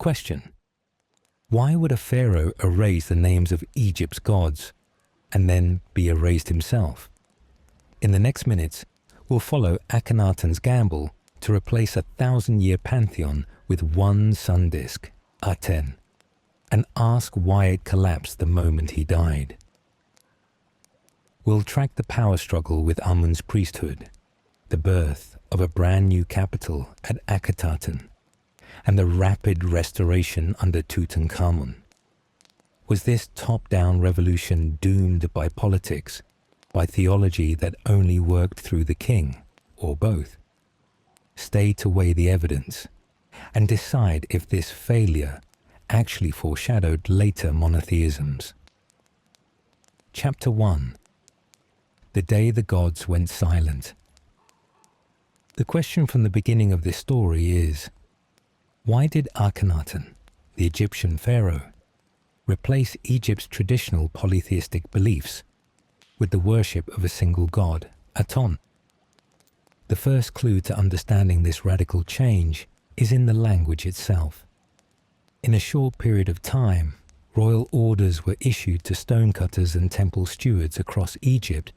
Question: why would a pharaoh erase the names of Egypt's gods and then be erased himself? In the next minutes, we'll follow Akhenaten's gamble to replace a 1,000-year pantheon with one sun disk, Aten, and ask why it collapsed the moment he died. We'll track the power struggle with Amun's priesthood, the birth of a brand new capital at Akhenaten, and the rapid restoration under Tutankhamun. Was this top-down revolution doomed by politics, by theology that only worked through the king, or both? Stay to weigh the evidence and decide if this failure actually foreshadowed later monotheisms. Chapter 1: The Day the Gods Went Silent. The question from the beginning of this story is, why did Akhenaten, the Egyptian pharaoh, replace Egypt's traditional polytheistic beliefs with the worship of a single god, Aton? The first clue to understanding this radical change is in the language itself. In a short period of time, royal orders were issued to stonecutters and temple stewards across Egypt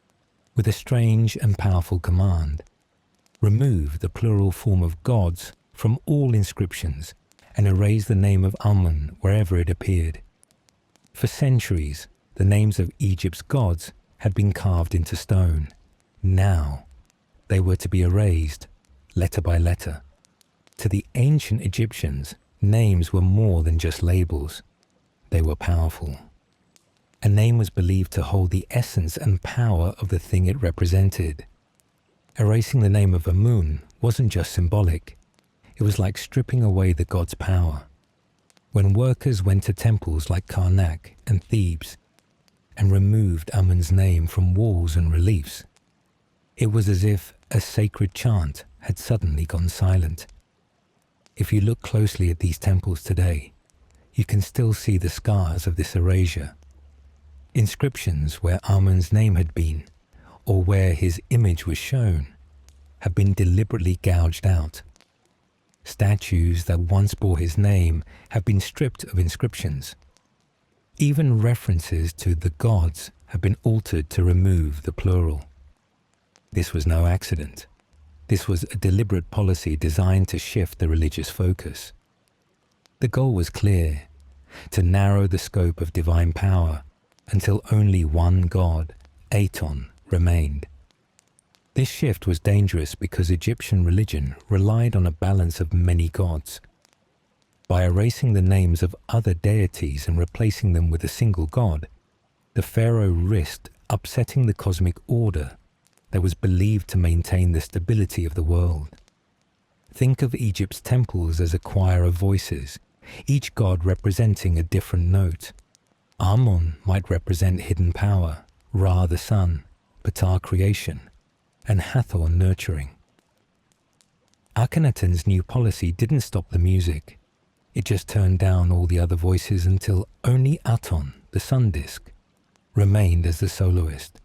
with a strange and powerful command: remove the plural form of gods from all inscriptions and erase the name of Amun wherever it appeared. For centuries, the names of Egypt's gods had been carved into stone. Now, they were to be erased, letter by letter. To the ancient Egyptians, names were more than just labels. They were powerful. A name was believed to hold the essence and power of the thing it represented. Erasing the name of Amun wasn't just symbolic. It was like stripping away the god's power. When workers went to temples like Karnak and Thebes and removed Amun's name from walls and reliefs, it was as if a sacred chant had suddenly gone silent. If you look closely at these temples today, you can still see the scars of this erasure. Inscriptions where Amun's name had been, or where his image was shown, have been deliberately gouged out. Statues that once bore his name have been stripped of inscriptions. Even references to the gods have been altered to remove the plural. This was no accident. This was a deliberate policy designed to shift the religious focus. The goal was clear: to narrow the scope of divine power until only one god, Aton, remained. This shift was dangerous because Egyptian religion relied on a balance of many gods. By erasing the names of other deities and replacing them with a single god, the pharaoh risked upsetting the cosmic order that was believed to maintain the stability of the world. Think of Egypt's temples as a choir of voices, each god representing a different note. Amun might represent hidden power, Ra the sun, Ptah creation, and Hathor nurturing. Akhenaten's new policy didn't stop the music. It just turned down all the other voices until only Aton, the sun disk, remained as the soloist.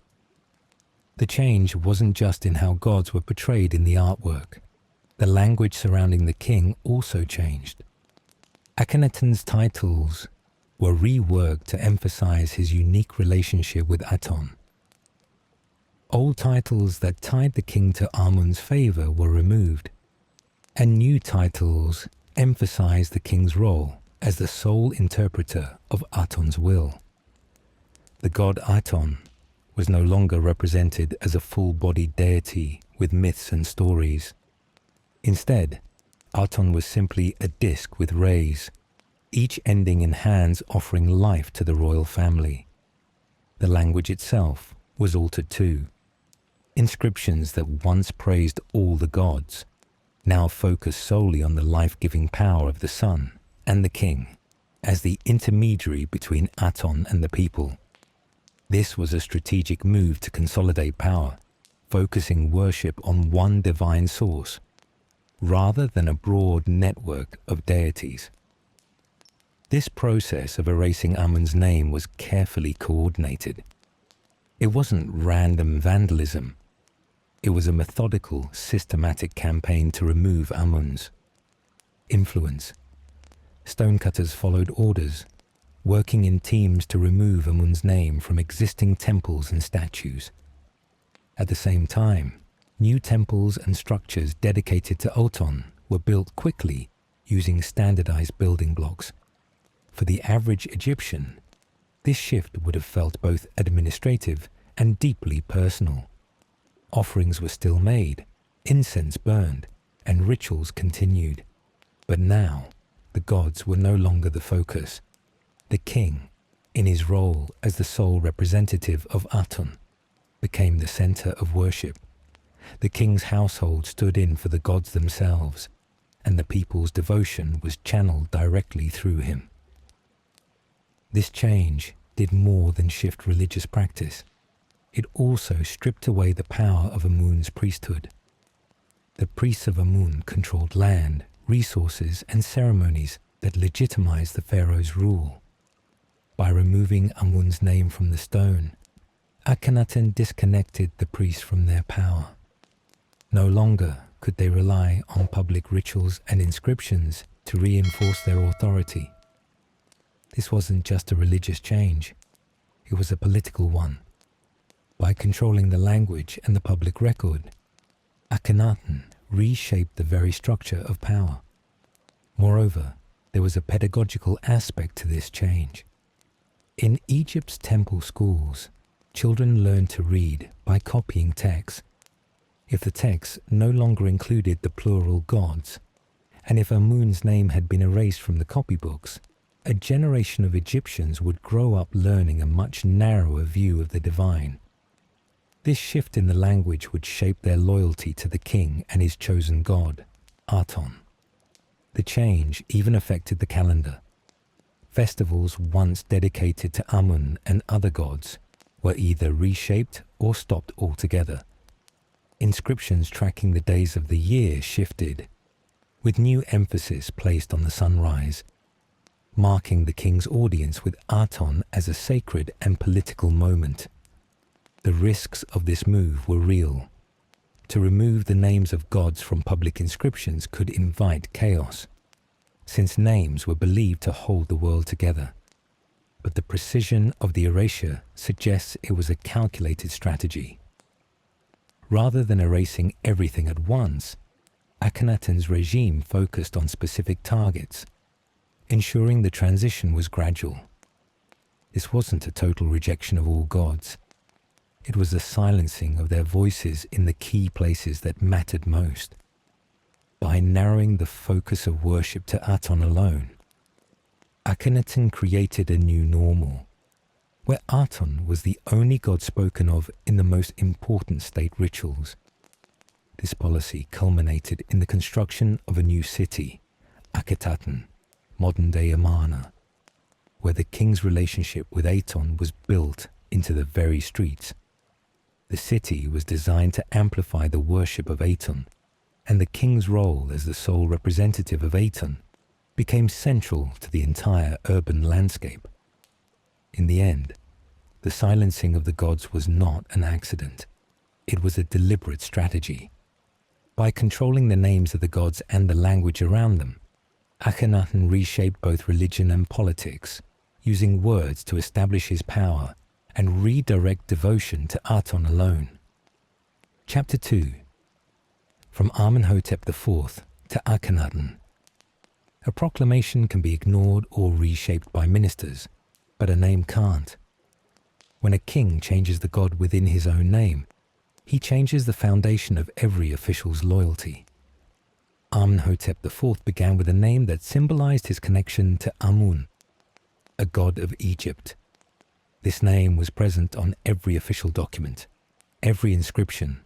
The change wasn't just in how gods were portrayed in the artwork. The language surrounding the king also changed. Akhenaten's titles were reworked to emphasize his unique relationship with Aton. Old titles that tied the king to Amun's favor were removed, and new titles emphasized the king's role as the sole interpreter of Aton's will. The god Aton was no longer represented as a full-bodied deity with myths and stories. Instead, Aton was simply a disk with rays, each ending in hands offering life to the royal family. The language itself was altered too. Inscriptions that once praised all the gods now focus solely on the life-giving power of the sun and the king as the intermediary between Aton and the people. This was a strategic move to consolidate power, focusing worship on one divine source, rather than a broad network of deities. This process of erasing Amun's name was carefully coordinated. It wasn't random vandalism. It was a methodical, systematic campaign to remove Amun's influence. Stonecutters followed orders, working in teams to remove Amun's name from existing temples and statues. At the same time, new temples and structures dedicated to Aton were built quickly using standardized building blocks. For the average Egyptian, this shift would have felt both administrative and deeply personal. Offerings were still made, incense burned, and rituals continued. But now, the gods were no longer the focus. The king, in his role as the sole representative of Aton, became the center of worship. The king's household stood in for the gods themselves, and the people's devotion was channeled directly through him. This change did more than shift religious practice. It also stripped away the power of Amun's priesthood. The priests of Amun controlled land, resources, and ceremonies that legitimized the pharaoh's rule. By removing Amun's name from the stone, Akhenaten disconnected the priests from their power. No longer could they rely on public rituals and inscriptions to reinforce their authority. This wasn't just a religious change, it was a political one. By controlling the language and the public record, Akhenaten reshaped the very structure of power. Moreover, there was a pedagogical aspect to this change. In Egypt's temple schools, children learned to read by copying texts. If the text no longer included the plural gods, and if Amun's name had been erased from the copybooks, a generation of Egyptians would grow up learning a much narrower view of the divine. This shift in the language would shape their loyalty to the king and his chosen god, Aton. The change even affected the calendar. Festivals once dedicated to Amun and other gods were either reshaped or stopped altogether. Inscriptions tracking the days of the year shifted, with new emphasis placed on the sunrise, marking the king's audience with Aton as a sacred and political moment. The risks of this move were real. To remove the names of gods from public inscriptions could invite chaos, since names were believed to hold the world together. But the precision of the erasure suggests it was a calculated strategy. Rather than erasing everything at once, Akhenaten's regime focused on specific targets, ensuring the transition was gradual. This wasn't a total rejection of all gods. It was the silencing of their voices in the key places that mattered most. By narrowing the focus of worship to Aton alone, Akhenaten created a new normal, where Aton was the only god spoken of in the most important state rituals. This policy culminated in the construction of a new city, Akhetaten, modern-day Amarna, where the king's relationship with Aton was built into the very streets. The city was designed to amplify the worship of Aton, and the king's role as the sole representative of Aton became central to the entire urban landscape. In the end, the silencing of the gods was not an accident. It was a deliberate strategy. By controlling the names of the gods and the language around them, Akhenaten reshaped both religion and politics, using words to establish his power and redirect devotion to Aton alone. Chapter 2. From Amenhotep IV to Akhenaten. A proclamation can be ignored or reshaped by ministers, but a name can't. When a king changes the god within his own name, he changes the foundation of every official's loyalty. Amenhotep IV began with a name that symbolized his connection to Amun, a god of Egypt. This name was present on every official document, every inscription,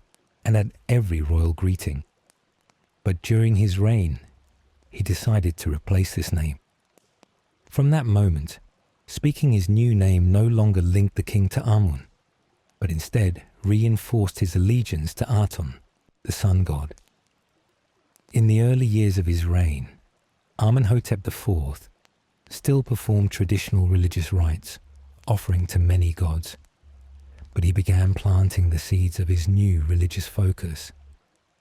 and at every royal greeting. But during his reign, he decided to replace this name. From that moment, speaking his new name no longer linked the king to Amun, but instead reinforced his allegiance to Aton, the sun god. In the early years of his reign, Amenhotep IV still performed traditional religious rites, offering to many gods. But he began planting the seeds of his new religious focus.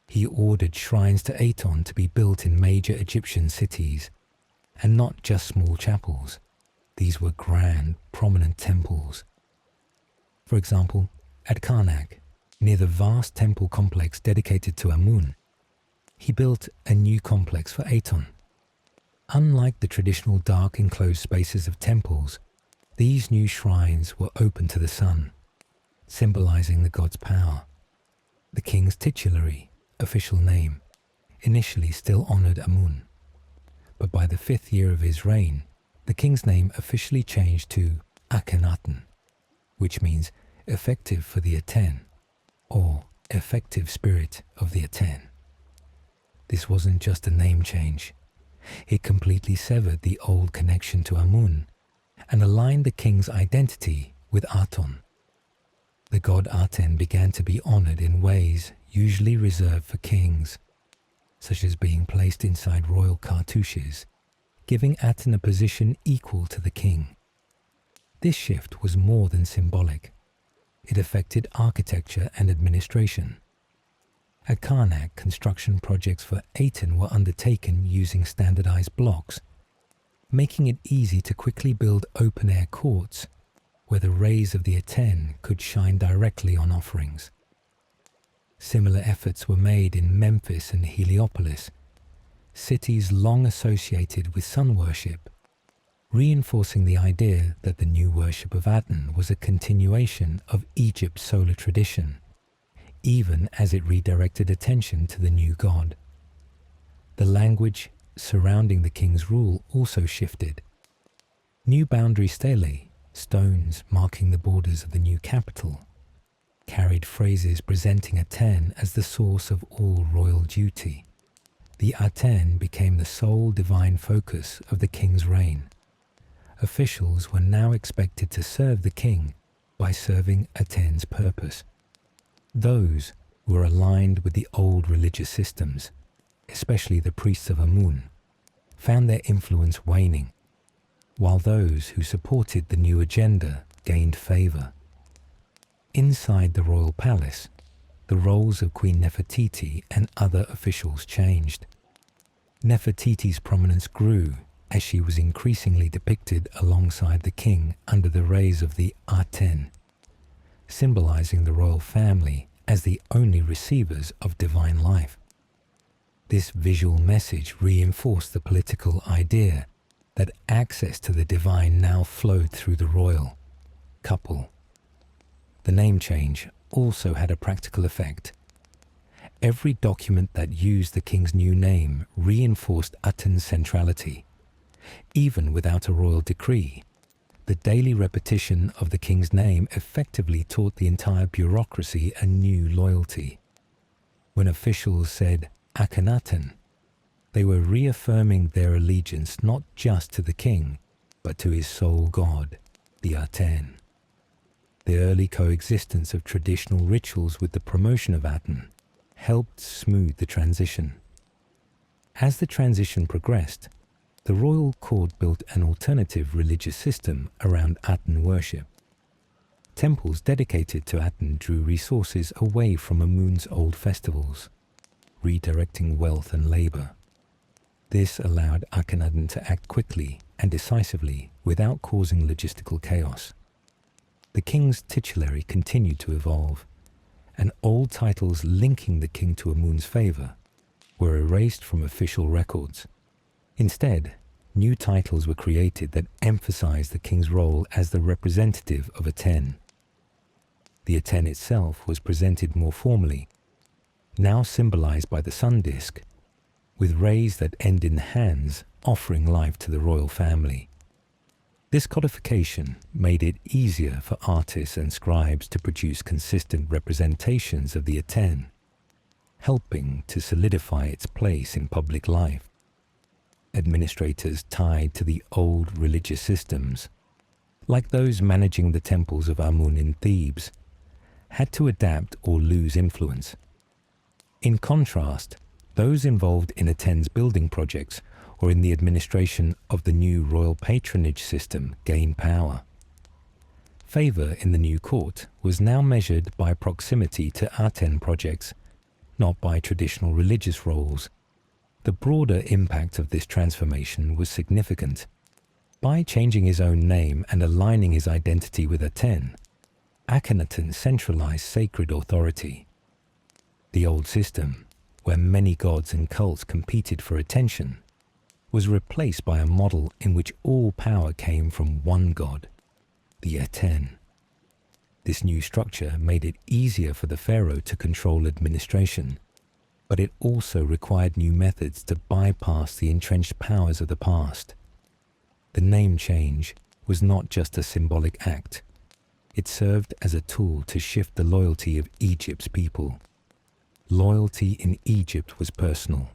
He ordered shrines to Aton to be built in major Egyptian cities, And not just small chapels. These were grand, prominent temples. For example, at Karnak, near the vast temple complex dedicated to Amun, he built a new complex for Aton. Unlike the traditional dark enclosed spaces of temples, these new shrines were open to the sun, symbolizing the god's power. The king's titulary, official name, initially still honored Amun, but by the 5th year of his reign, the king's name officially changed to Akhenaten, which means effective for the Aten, or effective spirit of the Aten. This wasn't just a name change. It completely severed the old connection to Amun and aligned the king's identity with Aton. The god Aten began to be honored in ways usually reserved for kings, such as being placed inside royal cartouches, giving Aten a position equal to the king. This shift was more than symbolic. It affected architecture and administration. At Karnak, construction projects for Aten were undertaken using standardized blocks, making it easy to quickly build open-air courts where the rays of the Aten could shine directly on offerings. Similar efforts were made in Memphis and Heliopolis, cities long associated with sun worship, reinforcing the idea that the new worship of Aten was a continuation of Egypt's solar tradition, even as it redirected attention to the new god. The language surrounding the king's rule also shifted. New boundary stelae, stones marking the borders of the new capital, carried phrases presenting Aten as the source of all royal duty. The Aten became the sole divine focus of the king's reign. Officials were now expected to serve the king by serving Aten's purpose. Those who were aligned with the old religious systems, especially the priests of Amun, found their influence waning, while those who supported the new agenda gained favor. Inside the royal palace, the roles of Queen Nefertiti and other officials changed. Nefertiti's prominence grew as she was increasingly depicted alongside the king under the rays of the Aten, symbolizing the royal family as the only receivers of divine life. This visual message reinforced the political idea that access to the divine now flowed through the royal couple. The name change also had a practical effect. Every document that used the king's new name reinforced Aten's centrality. Even without a royal decree, the daily repetition of the king's name effectively taught the entire bureaucracy a new loyalty. When officials said Akhenaten, they were reaffirming their allegiance not just to the king, but to his sole god, the Aten. The early coexistence of traditional rituals with the promotion of Aten helped smooth the transition. As the transition progressed, the royal court built an alternative religious system around Aten worship. Temples dedicated to Aten drew resources away from Amun's old festivals, redirecting wealth and labor. This allowed Akhenaten to act quickly and decisively without causing logistical chaos. The king's titulary continued to evolve, and old titles linking the king to Amun's favor were erased from official records. Instead, new titles were created that emphasized the king's role as the representative of Aten. The Aten itself was presented more formally, now symbolized by the sun disk, with rays that end in hands offering life to the royal family. This codification made it easier for artists and scribes to produce consistent representations of the Aten, helping to solidify its place in public life. Administrators tied to the old religious systems, like those managing the temples of Amun in Thebes, had to adapt or lose influence. In contrast, those involved in Aten's building projects or in the administration of the new royal patronage system gained power. Favor in the new court was now measured by proximity to Aten projects, not by traditional religious roles. The broader impact of this transformation was significant. By changing his own name and aligning his identity with Aten, Akhenaten centralized sacred authority. The old system, where many gods and cults competed for attention, was replaced by a model in which all power came from one god, the Aten. This new structure made it easier for the pharaoh to control administration, but it also required new methods to bypass the entrenched powers of the past. The name change was not just a symbolic act. It served as a tool to shift the loyalty of Egypt's people. Loyalty in Egypt was personal.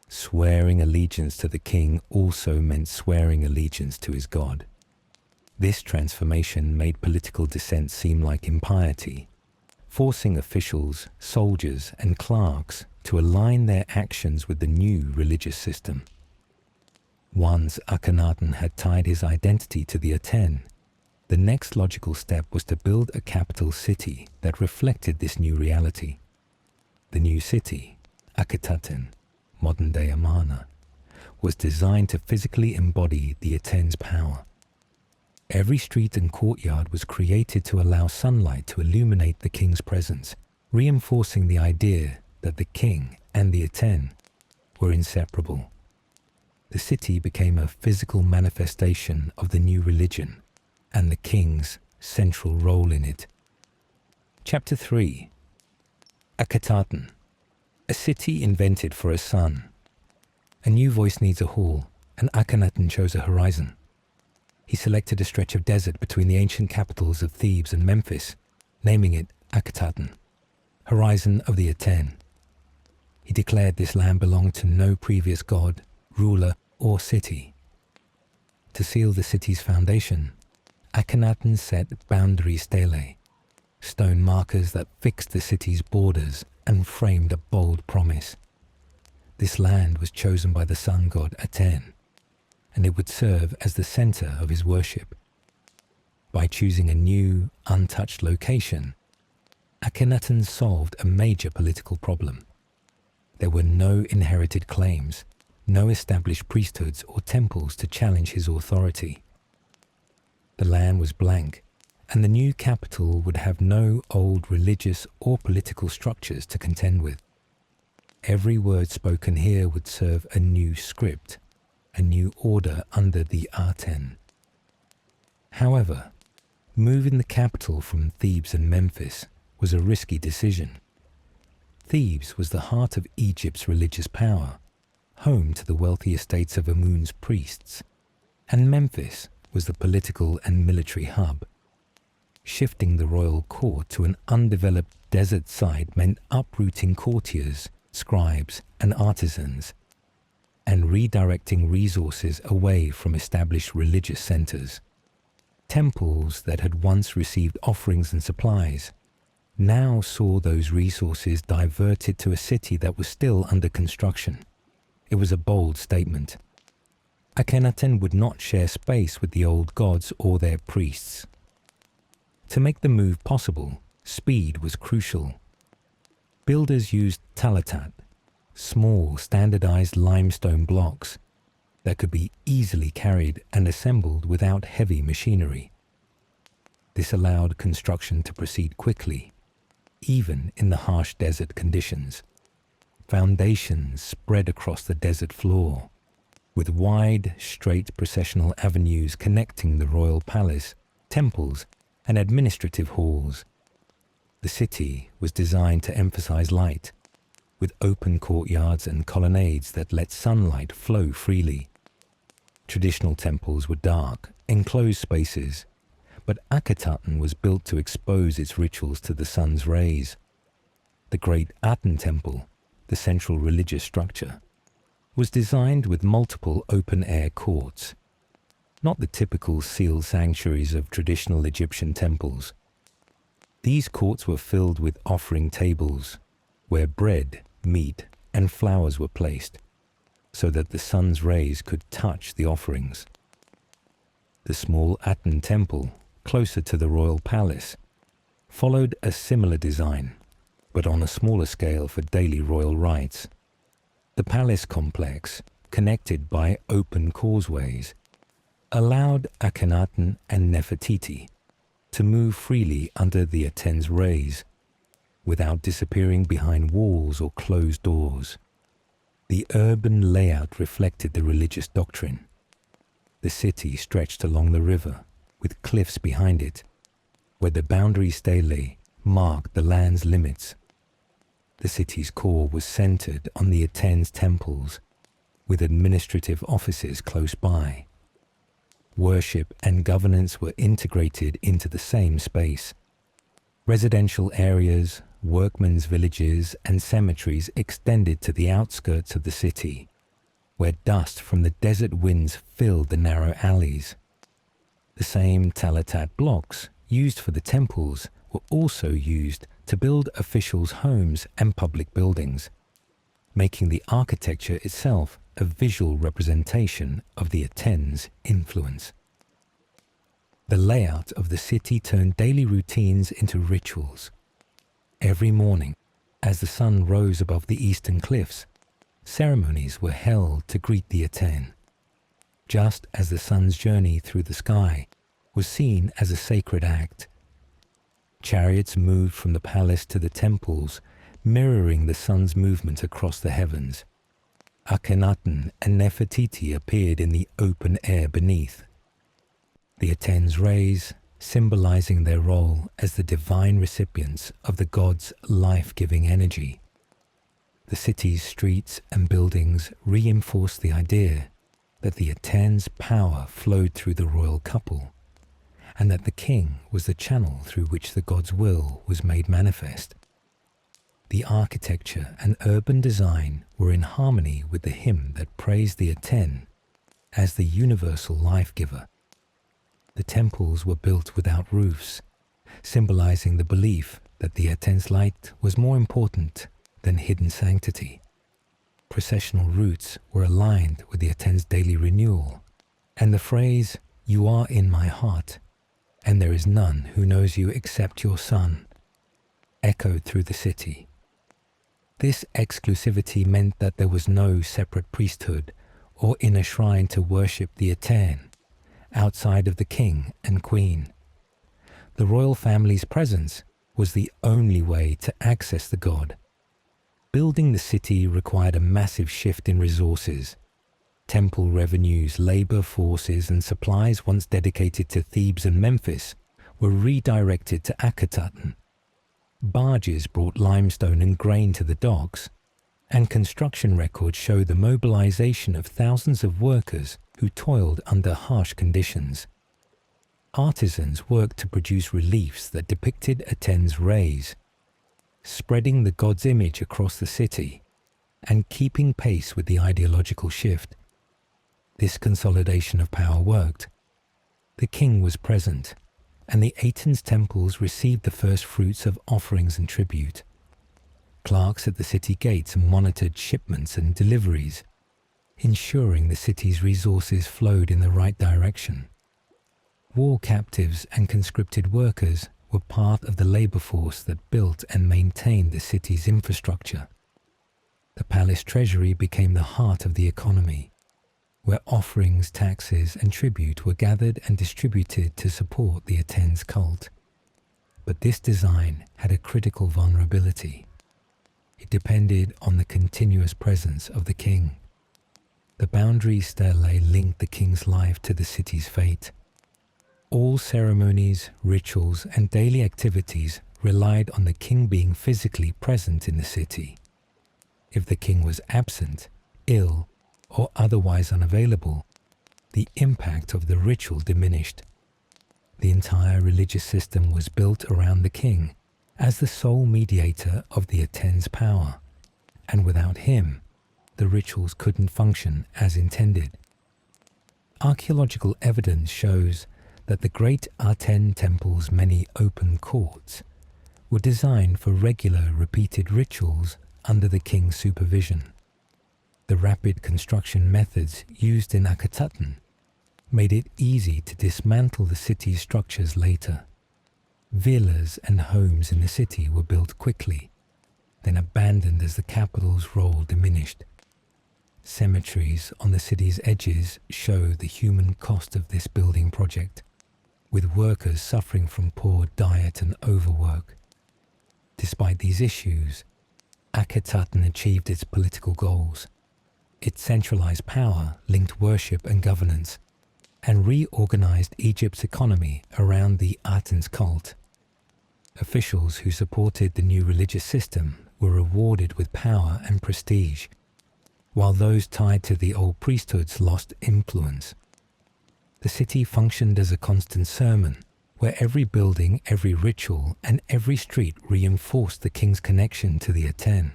Swearing allegiance to the king also meant swearing allegiance to his god. This transformation made political dissent seem like impiety, forcing officials, soldiers, and clerks to align their actions with the new religious system. Once Akhenaten had tied his identity to the Aten, the next logical step was to build a capital city that reflected this new reality. The new city, Akhetaten, modern-day Amarna, was designed to physically embody the Aten's power. Every street and courtyard was created to allow sunlight to illuminate the king's presence, reinforcing the idea that the king and the Aten were inseparable. The city became a physical manifestation of the new religion and the king's central role in it. Chapter 3. Akhetaten, a city invented for a sun. A new voice needs a hall, and Akhenaten chose a horizon. He selected a stretch of desert between the ancient capitals of Thebes and Memphis, naming it Akhetaten, horizon of the Aten. He declared this land belonged to no previous god, ruler, or city. To seal the city's foundation, Akhenaten set boundary stelae, stone markers that fixed the city's borders and framed a bold promise. This land was chosen by the sun god Aten, and it would serve as the center of his worship. By choosing a new, untouched location, Akhenaten solved a major political problem. There were no inherited claims, no established priesthoods or temples to challenge his authority. The land was blank, and the new capital would have no old religious or political structures to contend with. Every word spoken here would serve a new script, a new order under the Aten. However, moving the capital from Thebes and Memphis was a risky decision. Thebes was the heart of Egypt's religious power, home to the wealthy estates of Amun's priests, and Memphis was the political and military hub. Shifting the royal court to an undeveloped desert site meant uprooting courtiers, scribes, and artisans, and redirecting resources away from established religious centers. Temples that had once received offerings and supplies now saw those resources diverted to a city that was still under construction. It was a bold statement. Akhenaten would not share space with the old gods or their priests. To make the move possible, speed was crucial. Builders used talatat, small standardized limestone blocks that could be easily carried and assembled without heavy machinery. This allowed construction to proceed quickly, even in the harsh desert conditions. Foundations spread across the desert floor, with wide, straight processional avenues connecting the royal palace, temples, and administrative halls. The city was designed to emphasize light, with open courtyards and colonnades that let sunlight flow freely. Traditional temples were dark, enclosed spaces, but Akhetaten was built to expose its rituals to the sun's rays. The great Aten temple, the central religious structure, was designed with multiple open-air courts, not the typical sealed sanctuaries of traditional Egyptian temples. These courts were filled with offering tables, where bread, meat, and flowers were placed, so that the sun's rays could touch the offerings. The small Aten temple, closer to the royal palace, followed a similar design, but on a smaller scale for daily royal rites. The palace complex, connected by open causeways, allowed Akhenaten and Nefertiti to move freely under the Aten's rays, without disappearing behind walls or closed doors. The urban layout reflected the religious doctrine. The city stretched along the river, with cliffs behind it, where the boundary stelae marked the land's limits. The city's core was centered on the Aten's temples, with administrative offices close by. Worship and governance were integrated into the same space. Residential areas, workmen's villages, and cemeteries extended to the outskirts of the city, where dust from the desert winds filled the narrow alleys. The same talatat blocks used for the temples were also used to build officials' homes and public buildings, making the architecture itself a visual representation of the Aten's influence. The layout of the city turned daily routines into rituals. Every morning, as the sun rose above the eastern cliffs, ceremonies were held to greet the Aten, just as the sun's journey through the sky was seen as a sacred act. Chariots moved from the palace to the temples, mirroring the sun's movement across the heavens. Akhenaten and Nefertiti appeared in the open air beneath. The Aten's rays, symbolizing their role as the divine recipients of the god's life-giving energy. The city's streets and buildings reinforced the idea that the Aten's power flowed through the royal couple, and that the king was the channel through which the god's will was made manifest. The architecture and urban design were in harmony with the hymn that praised the Aten as the universal life-giver. The temples were built without roofs, symbolizing the belief that the Aten's light was more important than hidden sanctity. Processional routes were aligned with the Aten's daily renewal, and the phrase, "You are in my heart, and there is none who knows you except your son," echoed through the city. This exclusivity meant that there was no separate priesthood or inner shrine to worship the Aten outside of the king and queen. The royal family's presence was the only way to access the god. Building the city required a massive shift in resources. Temple revenues, labor forces, and supplies once dedicated to Thebes and Memphis were redirected to Akhetaten. Barges brought limestone and grain to the docks, and construction records show the mobilization of thousands of workers who toiled under harsh conditions. Artisans worked to produce reliefs that depicted Aten's rays, spreading the god's image across the city and keeping pace with the ideological shift. This consolidation of power worked. The king was present, and the Aten's temples received the first fruits of offerings and tribute. Clerks at the city gates monitored shipments and deliveries, ensuring the city's resources flowed in the right direction. War captives and conscripted workers were part of the labor force that built and maintained the city's infrastructure. The palace treasury became the heart of the economy, where offerings, taxes, and tribute were gathered and distributed to support the Aten's cult. But this design had a critical vulnerability. It depended on the continuous presence of the king. The boundary stelae linked the king's life to the city's fate. All ceremonies, rituals, and daily activities relied on the king being physically present in the city. If the king was absent, ill, or otherwise unavailable, the impact of the ritual diminished. The entire religious system was built around the king as the sole mediator of the Aten's power, and without him, the rituals couldn't function as intended. Archaeological evidence shows that the great Aten temple's many open courts were designed for regular, repeated rituals under the king's supervision. The rapid construction methods used in Akhetaten made it easy to dismantle the city's structures later. Villas and homes in the city were built quickly, then abandoned as the capital's role diminished. Cemeteries on the city's edges show the human cost of this building project, with workers suffering from poor diet and overwork. Despite these issues, Akhenaten achieved its political goals. It centralized power, linked worship and governance, and reorganized Egypt's economy around the Aten's cult. Officials who supported the new religious system were rewarded with power and prestige, while those tied to the old priesthoods lost influence. The city functioned as a constant sermon, where every building, every ritual, and every street reinforced the king's connection to the Aten.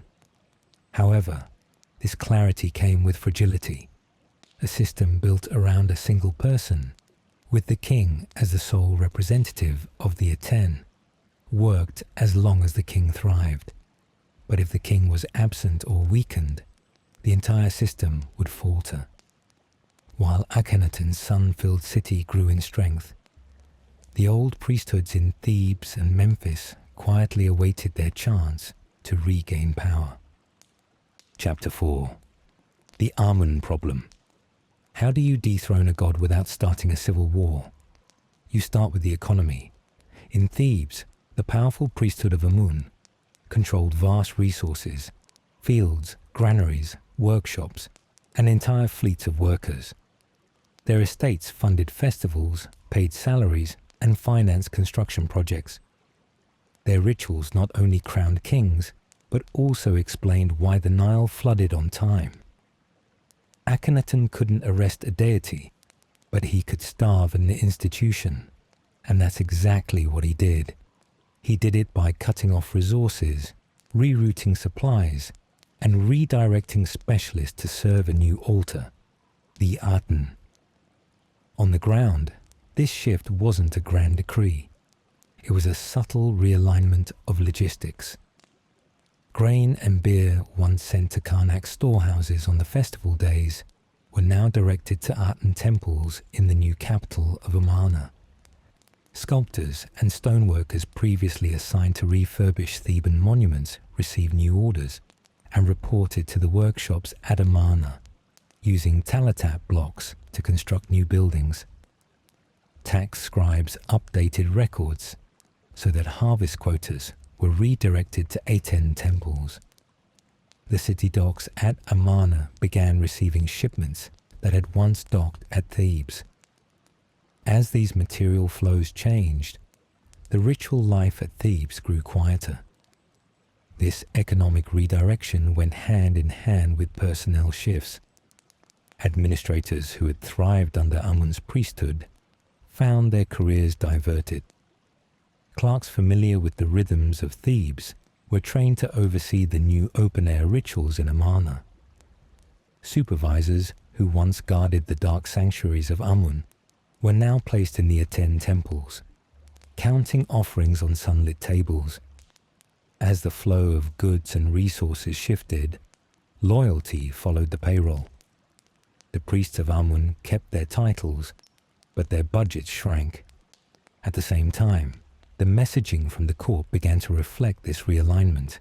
However, this clarity came with fragility, a system built around a single person, with the king as the sole representative of the Aten, worked as long as the king thrived. But if the king was absent or weakened, the entire system would falter. While Akhenaten's sun-filled city grew in strength, the old priesthoods in Thebes and Memphis quietly awaited their chance to regain power. Chapter 4. The Amun Problem. How do you dethrone a god without starting a civil war? You start with the economy. In Thebes, the powerful priesthood of Amun controlled vast resources, fields, granaries, workshops, and entire fleets of workers. Their estates funded festivals, paid salaries, and financed construction projects. Their rituals not only crowned kings, but also explained why the Nile flooded on time. Akhenaten couldn't arrest a deity, but he could starve an institution, and that's exactly what he did. He did it by cutting off resources, rerouting supplies, and redirecting specialists to serve a new altar, the Aten. On the ground, this shift wasn't a grand decree. It was a subtle realignment of logistics. Grain and beer once sent to Karnak's storehouses on the festival days were now directed to Aten temples in the new capital of Amarna. Sculptors and stoneworkers previously assigned to refurbish Theban monuments received new orders and reported to the workshops at Amarna, using talatap blocks to construct new buildings. Tax scribes updated records so that harvest quotas were redirected to Aten temples. The city docks at Amarna began receiving shipments that had once docked at Thebes. As these material flows changed, the ritual life at Thebes grew quieter. This economic redirection went hand in hand with personnel shifts. Administrators who had thrived under Amun's priesthood found their careers diverted. Clerks familiar with the rhythms of Thebes were trained to oversee the new open-air rituals in Amarna. Supervisors who once guarded the dark sanctuaries of Amun were now placed in the Aten temples, counting offerings on sunlit tables. As the flow of goods and resources shifted, loyalty followed the payroll. The priests of Amun kept their titles, but their budgets shrank. At the same time, the messaging from the court began to reflect this realignment.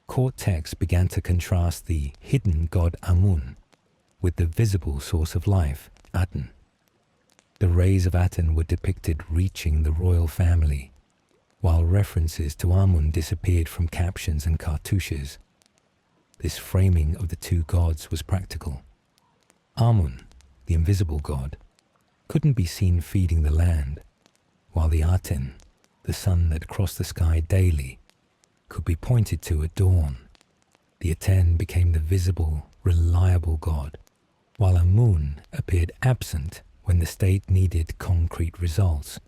Court texts began to contrast the hidden god Amun with the visible source of life, Aten. The rays of Aten were depicted reaching the royal family, while references to Amun disappeared from captions and cartouches. This framing of the two gods was practical. Amun, the invisible god, couldn't be seen feeding the land, while the Aten, the sun that crossed the sky daily, could be pointed to at dawn. The Aten became the visible, reliable god, while Amun appeared absent when the state needed concrete results,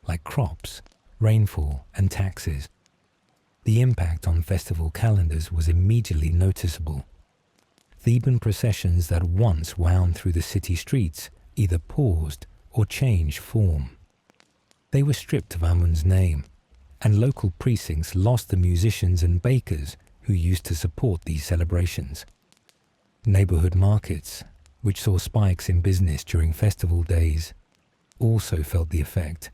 like crops, rainfall, and taxes. The impact on festival calendars was immediately noticeable. Theban processions that once wound through the city streets either paused or changed form. They were stripped of Amun's name, and local precincts lost the musicians and bakers who used to support these celebrations. Neighborhood markets, which saw spikes in business during festival days, also felt the effect.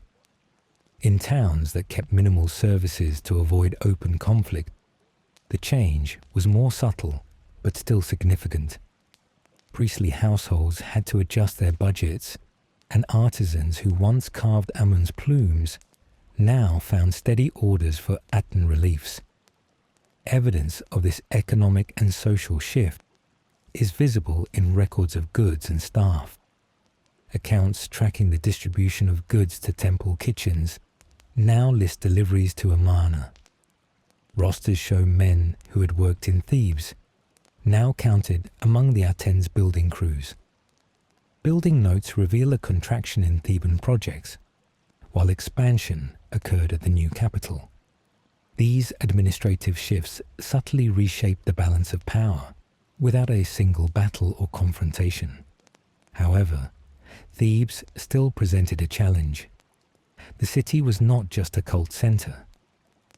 In towns that kept minimal services to avoid open conflict, the change was more subtle but still significant. Priestly households had to adjust their budgets, and artisans who once carved Amun's plumes now found steady orders for Aten reliefs. Evidence of this economic and social shift is visible in records of goods and staff. Accounts tracking the distribution of goods to temple kitchens now list deliveries to Amarna. Rosters show men who had worked in Thebes, now counted among the Aten's building crews. Building notes reveal a contraction in Theban projects, while expansion occurred at the new capital. These administrative shifts subtly reshaped the balance of power, without a single battle or confrontation. However, Thebes still presented a challenge. The city was not just a cult center.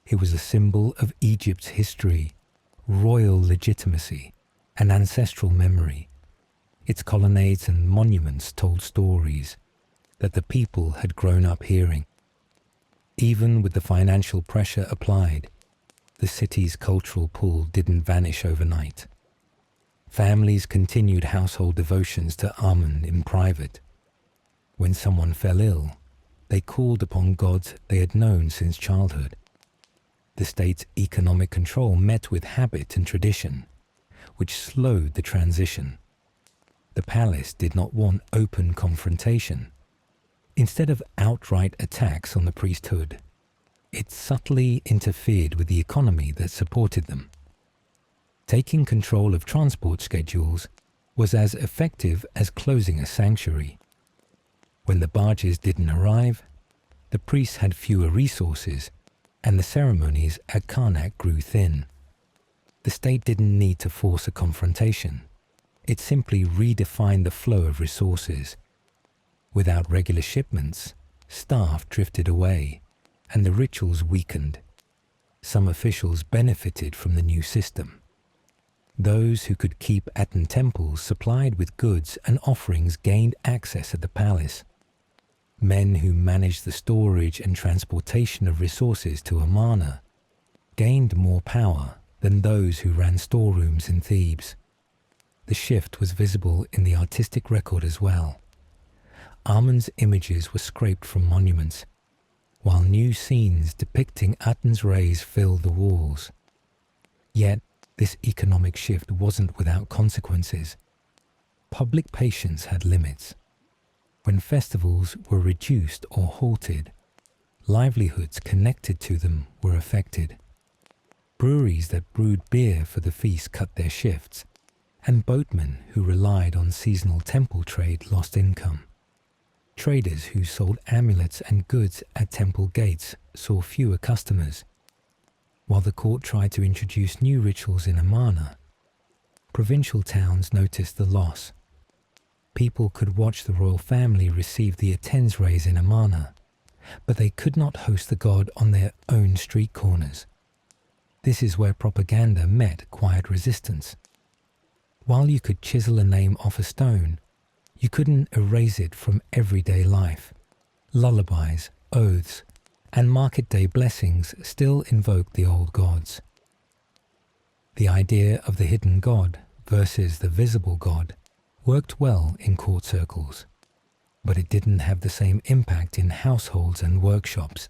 It was a symbol of Egypt's history, royal legitimacy, and ancestral memory. Its colonnades and monuments told stories that the people had grown up hearing. Even with the financial pressure applied, the city's cultural pull didn't vanish overnight. Families continued household devotions to Amun in private. When someone fell ill, they called upon gods they had known since childhood. The state's economic control met with habit and tradition, which slowed the transition. The palace did not want open confrontation. Instead of outright attacks on the priesthood, it subtly interfered with the economy that supported them. Taking control of transport schedules was as effective as closing a sanctuary. When the barges didn't arrive, the priests had fewer resources, and the ceremonies at Karnak grew thin. The state didn't need to force a confrontation. It simply redefined the flow of resources. Without regular shipments, staff drifted away, and the rituals weakened. Some officials benefited from the new system. Those who could keep Aten temples supplied with goods and offerings gained access at the palace. Men who managed the storage and transportation of resources to Amarna gained more power than those who ran storerooms in Thebes. The shift was visible in the artistic record as well. Amun's images were scraped from monuments, while new scenes depicting Aten's rays filled the walls. Yet, this economic shift wasn't without consequences. Public patience had limits. When festivals were reduced or halted, livelihoods connected to them were affected. Breweries that brewed beer for the feast cut their shifts, and boatmen who relied on seasonal temple trade lost income. Traders who sold amulets and goods at temple gates saw fewer customers. While the court tried to introduce new rituals in Amarna, provincial towns noticed the loss. People could watch the royal family receive the Aten's rays in Amarna, but they could not host the god on their own street corners. This is where propaganda met quiet resistance. While you could chisel a name off a stone, you couldn't erase it from everyday life. Lullabies, oaths, and market day blessings still invoked the old gods. The idea of the hidden god versus the visible god worked well in court circles, but it didn't have the same impact in households and workshops.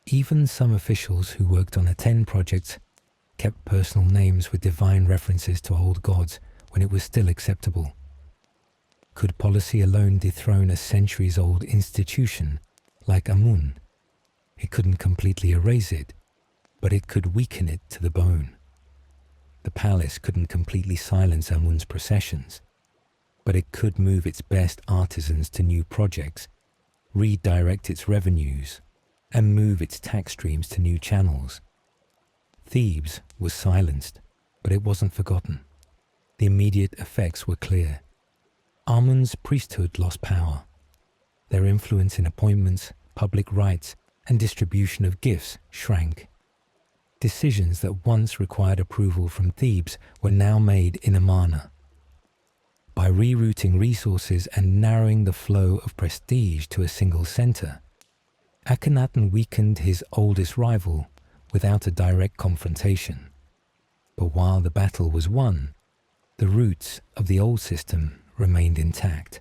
Even some officials who worked on Aten projects kept personal names with divine references to old gods when it was still acceptable. Could policy alone dethrone a centuries-old institution like Amun? It couldn't completely erase it, but it could weaken it to the bone. The palace couldn't completely silence Amun's processions, but it could move its best artisans to new projects, redirect its revenues, and move its tax streams to new channels. Thebes was silenced, but it wasn't forgotten. The immediate effects were clear. Amun's priesthood lost power. Their influence in appointments, public rites, and distribution of gifts shrank. Decisions that once required approval from Thebes were now made in Amarna. By rerouting resources and narrowing the flow of prestige to a single center, Akhenaten weakened his oldest rival without a direct confrontation. But while the battle was won, The roots of the old system remained intact.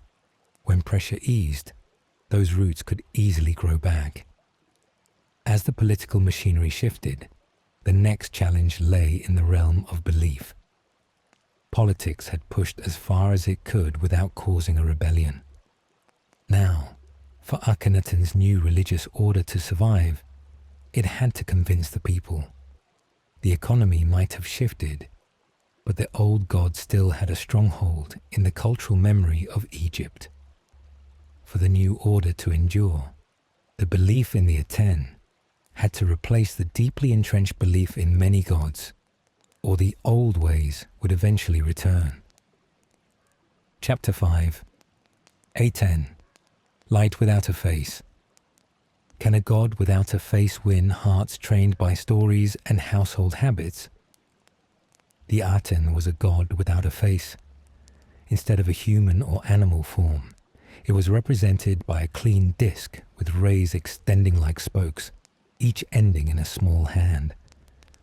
When pressure eased, those roots could easily grow back. As the political machinery shifted, the next challenge lay in the realm of belief. Politics had pushed as far as it could without causing a rebellion. Now, for Akhenaten's new religious order to survive, it had to convince the people. The economy might have shifted, but the old god still had a stronghold in the cultural memory of Egypt. For the new order to endure, the belief in the Aten had to replace the deeply entrenched belief in many gods, or the old ways would eventually return. Chapter 5. Aten, light without a face. Can a god without a face win hearts trained by stories and household habits? The Aten was a god without a face. Instead of a human or animal form, it was represented by a clean disc with rays extending like spokes, each ending in a small hand.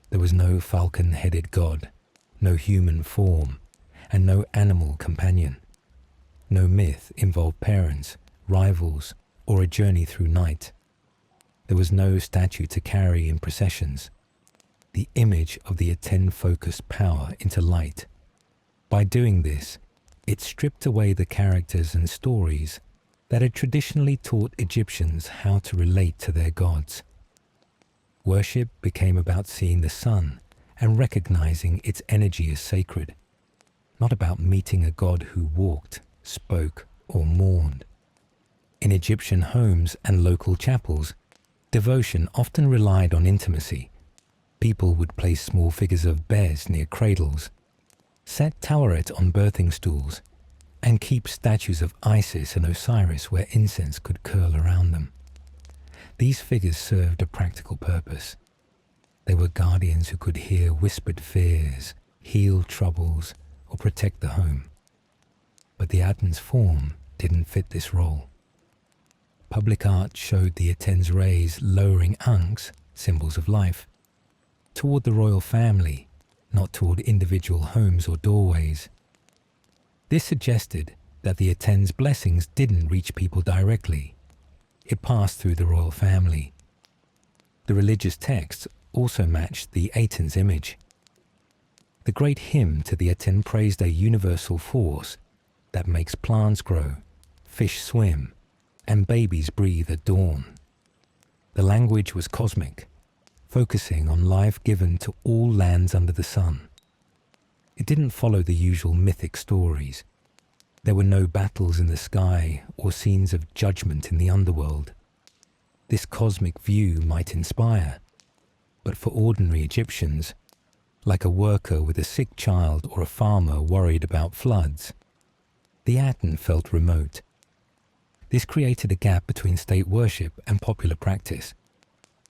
There was no falcon-headed god, no human form, and no animal companion. No myth involved parents, rivals, or a journey through night. There was no statue to carry in processions. The image of the Aten focused power into light. By doing this, it stripped away the characters and stories that had traditionally taught Egyptians how to relate to their gods. Worship became about seeing the sun and recognizing its energy as sacred, not about meeting a god who walked, spoke, or mourned. In Egyptian homes and local chapels, devotion often relied on intimacy. People would place small figures of Bes near cradles, set Taweret on birthing stools, and keep statues of Isis and Osiris where incense could curl around them. These figures served a practical purpose. They were guardians who could hear whispered fears, heal troubles, or protect the home. But the Aten's form didn't fit this role. Public art showed the Aten's rays lowering ankhs, symbols of life, toward the royal family, not toward individual homes or doorways. This suggested that the Aten's blessings didn't reach people directly. It passed through the royal family. The religious texts also matched the Aten's image. The great hymn to the Aten praised a universal force that makes plants grow, fish swim, and babies breathe at dawn. The language was cosmic, focusing on life given to all lands under the sun. It didn't follow the usual mythic stories. There were no battles in the sky or scenes of judgment in the underworld. This cosmic view might inspire, but for ordinary Egyptians, like a worker with a sick child or a farmer worried about floods, the Aten felt remote. This created a gap between state worship and popular practice.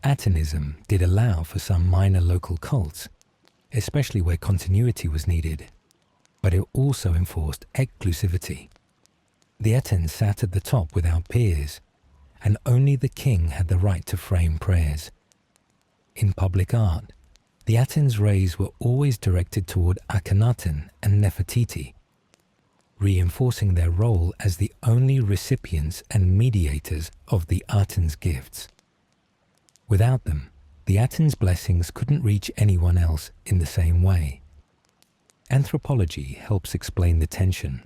Atenism did allow for some minor local cults, especially where continuity was needed, but it also enforced exclusivity. The Aten sat at the top without peers, and only the king had the right to frame prayers. In public art, the Aten's rays were always directed toward Akhenaten and Nefertiti, reinforcing their role as the only recipients and mediators of the Aten's gifts. Without them, the Aten's blessings couldn't reach anyone else in the same way. Anthropology helps explain the tension.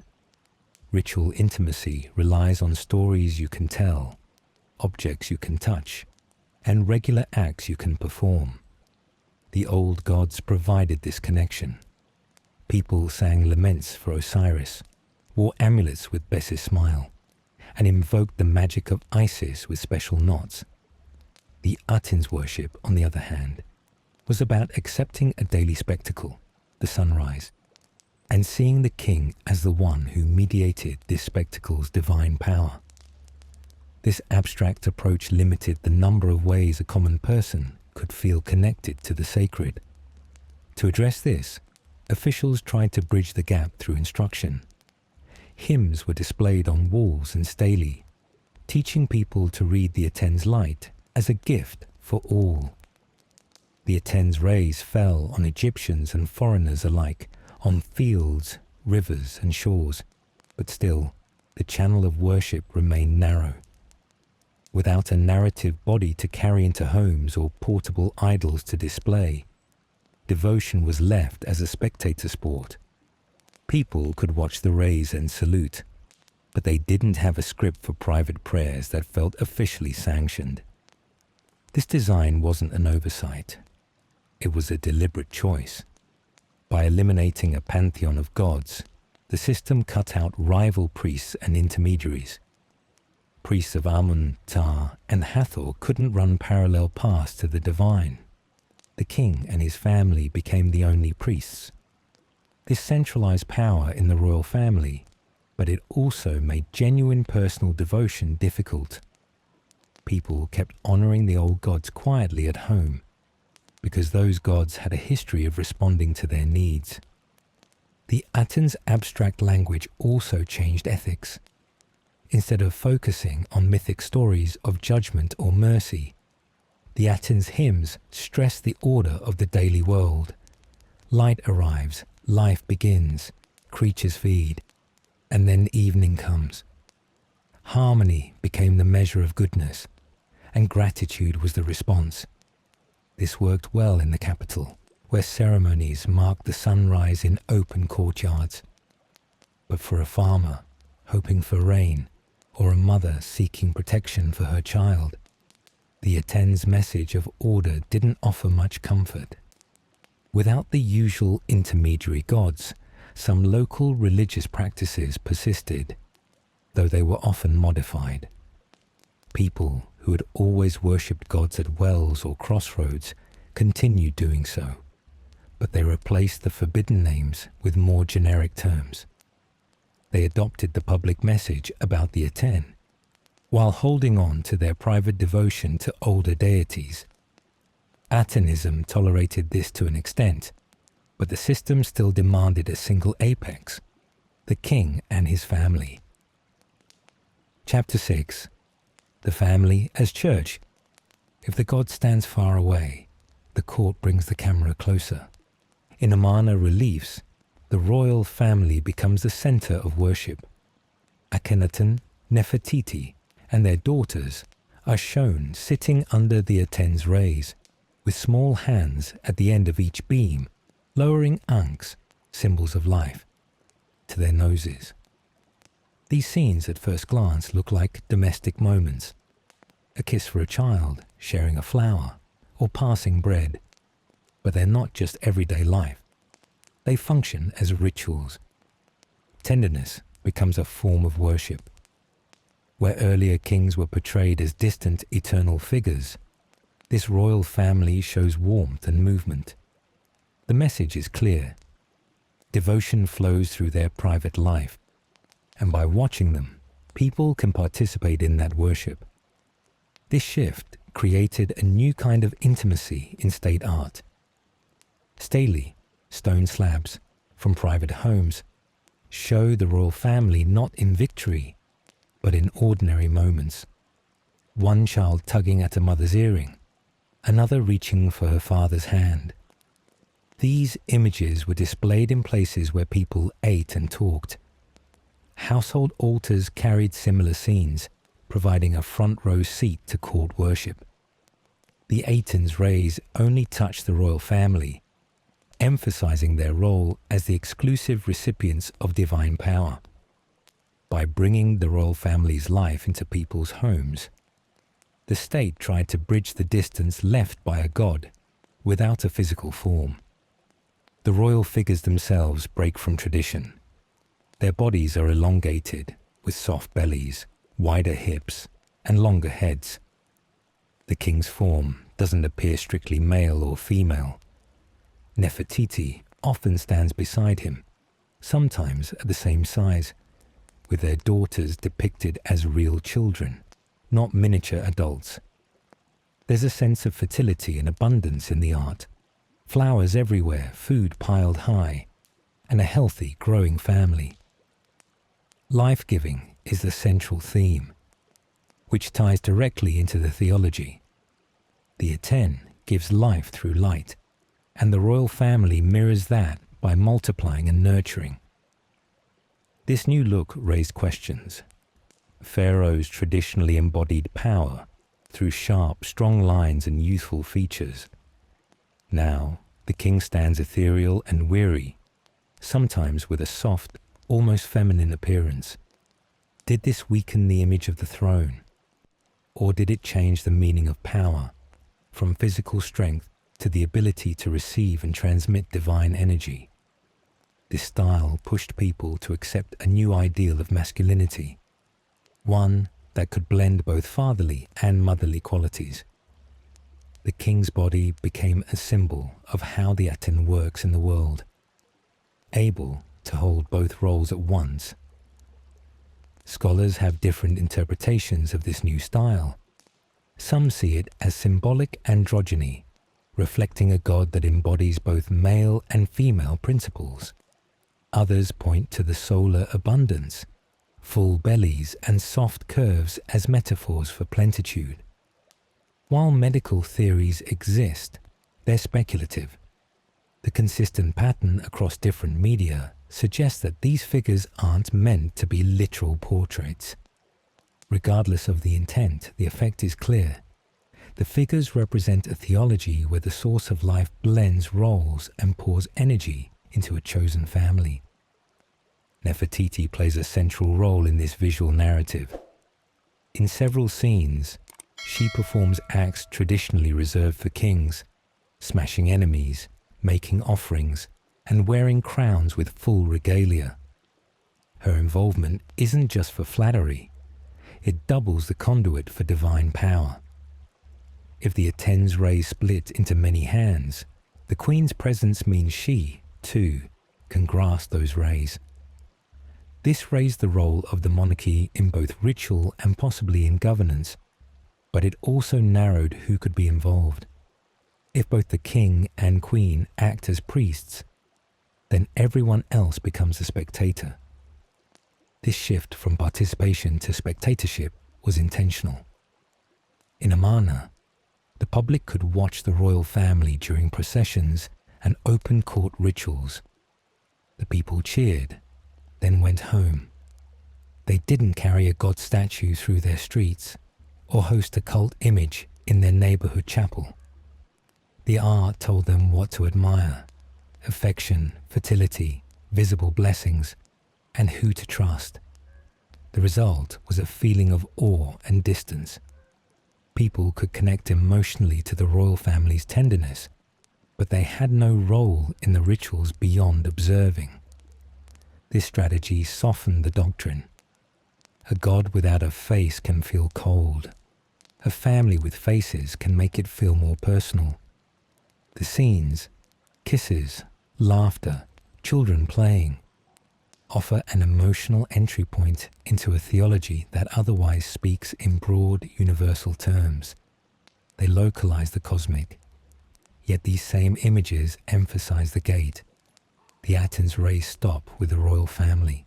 Ritual intimacy relies on stories you can tell, objects you can touch, and regular acts you can perform. The old gods provided this connection. People sang laments for Osiris, wore amulets with Bes's smile, and invoked the magic of Isis with special knots. The Aten's worship, on the other hand, was about accepting a daily spectacle, the sunrise, and seeing the king as the one who mediated this spectacle's divine power. This abstract approach limited the number of ways a common person could feel connected to the sacred. To address this, officials tried to bridge the gap through instruction. Hymns were displayed on walls and stelae, teaching people to read the Aten's light as a gift for all. The Aten's rays fell on Egyptians and foreigners alike, on fields, rivers and shores, but still, the channel of worship remained narrow. Without a narrative body to carry into homes or portable idols to display, devotion was left as a spectator sport. People could watch the rays and salute, but they didn't have a script for private prayers that felt officially sanctioned. This design wasn't an oversight. It was a deliberate choice. By eliminating a pantheon of gods, the system cut out rival priests and intermediaries. Priests of Amun, Ptah, and Hathor couldn't run parallel paths to the divine. The king and his family became the only priests. This centralized power in the royal family, but it also made genuine personal devotion difficult. People kept honoring the old gods quietly at home, because those gods had a history of responding to their needs. The Aten's abstract language also changed ethics. Instead of focusing on mythic stories of judgment or mercy, the Aten's hymns stressed the order of the daily world. Light arrives, life begins, creatures feed, and then evening comes. Harmony became the measure of goodness, and gratitude was the response. This worked well in the capital, where ceremonies marked the sunrise in open courtyards. But for a farmer, hoping for rain, or a mother seeking protection for her child, the Aten's message of order didn't offer much comfort. Without the usual intermediary gods, some local religious practices persisted, though they were often modified. People who had always worshipped gods at wells or crossroads continued doing so, but they replaced the forbidden names with more generic terms. They adopted the public message about the Aten, while holding on to their private devotion to older deities. Atenism tolerated this to an extent, but the system still demanded a single apex, the king and his family. Chapter 6. The family as church. If the god stands far away, the court brings the camera closer. In Amarna reliefs, the royal family becomes the center of worship. Akhenaten, Nefertiti, and their daughters are shown sitting under the Aten's rays, with small hands at the end of each beam, lowering ankhs, symbols of life, to their noses. These scenes at first glance look like domestic moments. A kiss for a child, sharing a flower, or passing bread. But they're not just everyday life. They function as rituals. Tenderness becomes a form of worship. Where earlier kings were portrayed as distant, eternal figures, this royal family shows warmth and movement. The message is clear. Devotion flows through their private life, and by watching them, people can participate in that worship. This shift created a new kind of intimacy in state art. Stele, stone slabs from private homes, show the royal family not in victory, but in ordinary moments. One child tugging at a mother's earring, another reaching for her father's hand. These images were displayed in places where people ate and talked. Household altars carried similar scenes, providing a front row seat to court worship. The Aten's rays only touched the royal family, emphasizing their role as the exclusive recipients of divine power. By bringing the royal family's life into people's homes, the state tried to bridge the distance left by a god without a physical form. The royal figures themselves break from tradition. Their bodies are elongated, with soft bellies, wider hips, and longer heads. The king's form doesn't appear strictly male or female. Nefertiti often stands beside him, sometimes at the same size, with their daughters depicted as real children, not miniature adults. There's a sense of fertility and abundance in the art. Flowers everywhere, food piled high, and a healthy, growing family. Life-giving is the central theme, which ties directly into the theology. The Aten gives life through light, and the royal family mirrors that by multiplying and nurturing. This new look raised questions. Pharaohs traditionally embodied power through sharp, strong lines and youthful features. Now, the king stands ethereal and weary, sometimes with a soft, almost feminine appearance. Did this weaken the image of the throne? Or did it change the meaning of power, from physical strength to the ability to receive and transmit divine energy? This style pushed people to accept a new ideal of masculinity, one that could blend both fatherly and motherly qualities. The king's body became a symbol of how the Aten works in the world, able to hold both roles at once. Scholars have different interpretations of this new style. Some see it as symbolic androgyny, reflecting a god that embodies both male and female principles. Others point to the solar abundance, full bellies and soft curves as metaphors for plenitude. While medical theories exist, they're speculative. The consistent pattern across different media suggests that these figures aren't meant to be literal portraits. Regardless of the intent, the effect is clear. The figures represent a theology where the source of life blends roles and pours energy into a chosen family. Nefertiti plays a central role in this visual narrative. In several scenes, she performs acts traditionally reserved for kings, smashing enemies, making offerings, and wearing crowns with full regalia. Her involvement isn't just for flattery, it doubles the conduit for divine power. If the Aten's rays split into many hands, the queen's presence means she, too, can grasp those rays. This raised the role of the monarchy in both ritual and possibly in governance, but it also narrowed who could be involved. If both the king and queen act as priests, then everyone else becomes a spectator. This shift from participation to spectatorship was intentional. In Amarna, the public could watch the royal family during processions and open court rituals. The people cheered, then went home. They didn't carry a god statue through their streets or host a cult image in their neighborhood chapel. The art told them what to admire: affection, fertility, visible blessings, and who to trust. The result was a feeling of awe and distance. People could connect emotionally to the royal family's tenderness, but they had no role in the rituals beyond observing. This strategy softened the doctrine. A god without a face can feel cold. A family with faces can make it feel more personal. The scenes, kisses, laughter, children playing, offer an emotional entry point into a theology that otherwise speaks in broad, universal terms. They localize the cosmic. Yet these same images emphasize the gate. The Aten's rays stop with the royal family.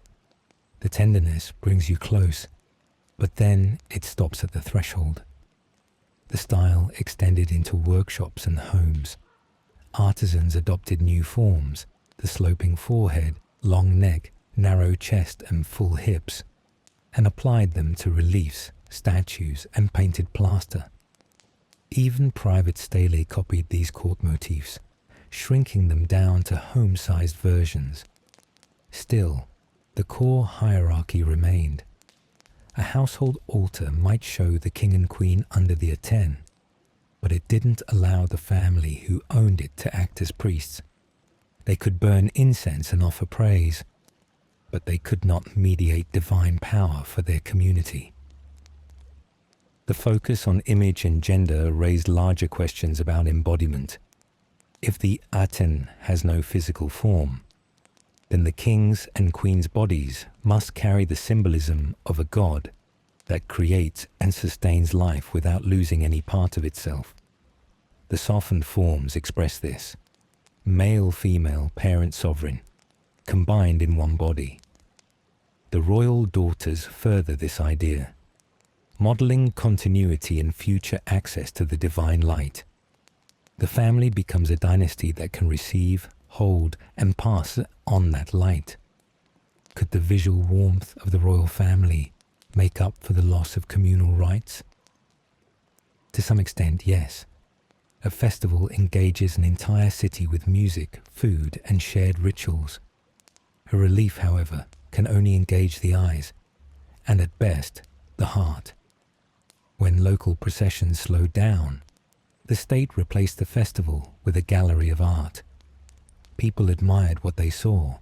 The tenderness brings you close, but then it stops at the threshold. The style extended into workshops and homes. Artisans adopted new forms: the sloping forehead, long neck, narrow chest and full hips, and applied them to reliefs, statues and painted plaster. Even private stelae copied these court motifs, shrinking them down to home-sized versions. Still, the core hierarchy remained. A household altar might show the king and queen under the Aten, but it didn't allow the family who owned it to act as priests. They could burn incense and offer praise, but they could not mediate divine power for their community. The focus on image and gender raised larger questions about embodiment. If the Aten has no physical form, then the king's and queen's bodies must carry the symbolism of a god that creates and sustains life without losing any part of itself. The softened forms express this: male, female, parent, sovereign, combined in one body. The royal daughters further this idea, modeling continuity and future access to the divine light. The family becomes a dynasty that can receive, hold, and pass on that light. Could the visual warmth of the royal family make up for the loss of communal rites? To some extent, yes. A festival engages an entire city with music, food, and shared rituals. A relief, however, can only engage the eyes, and at best, the heart. When local processions slowed down, the state replaced the festival with a gallery of art. People admired what they saw,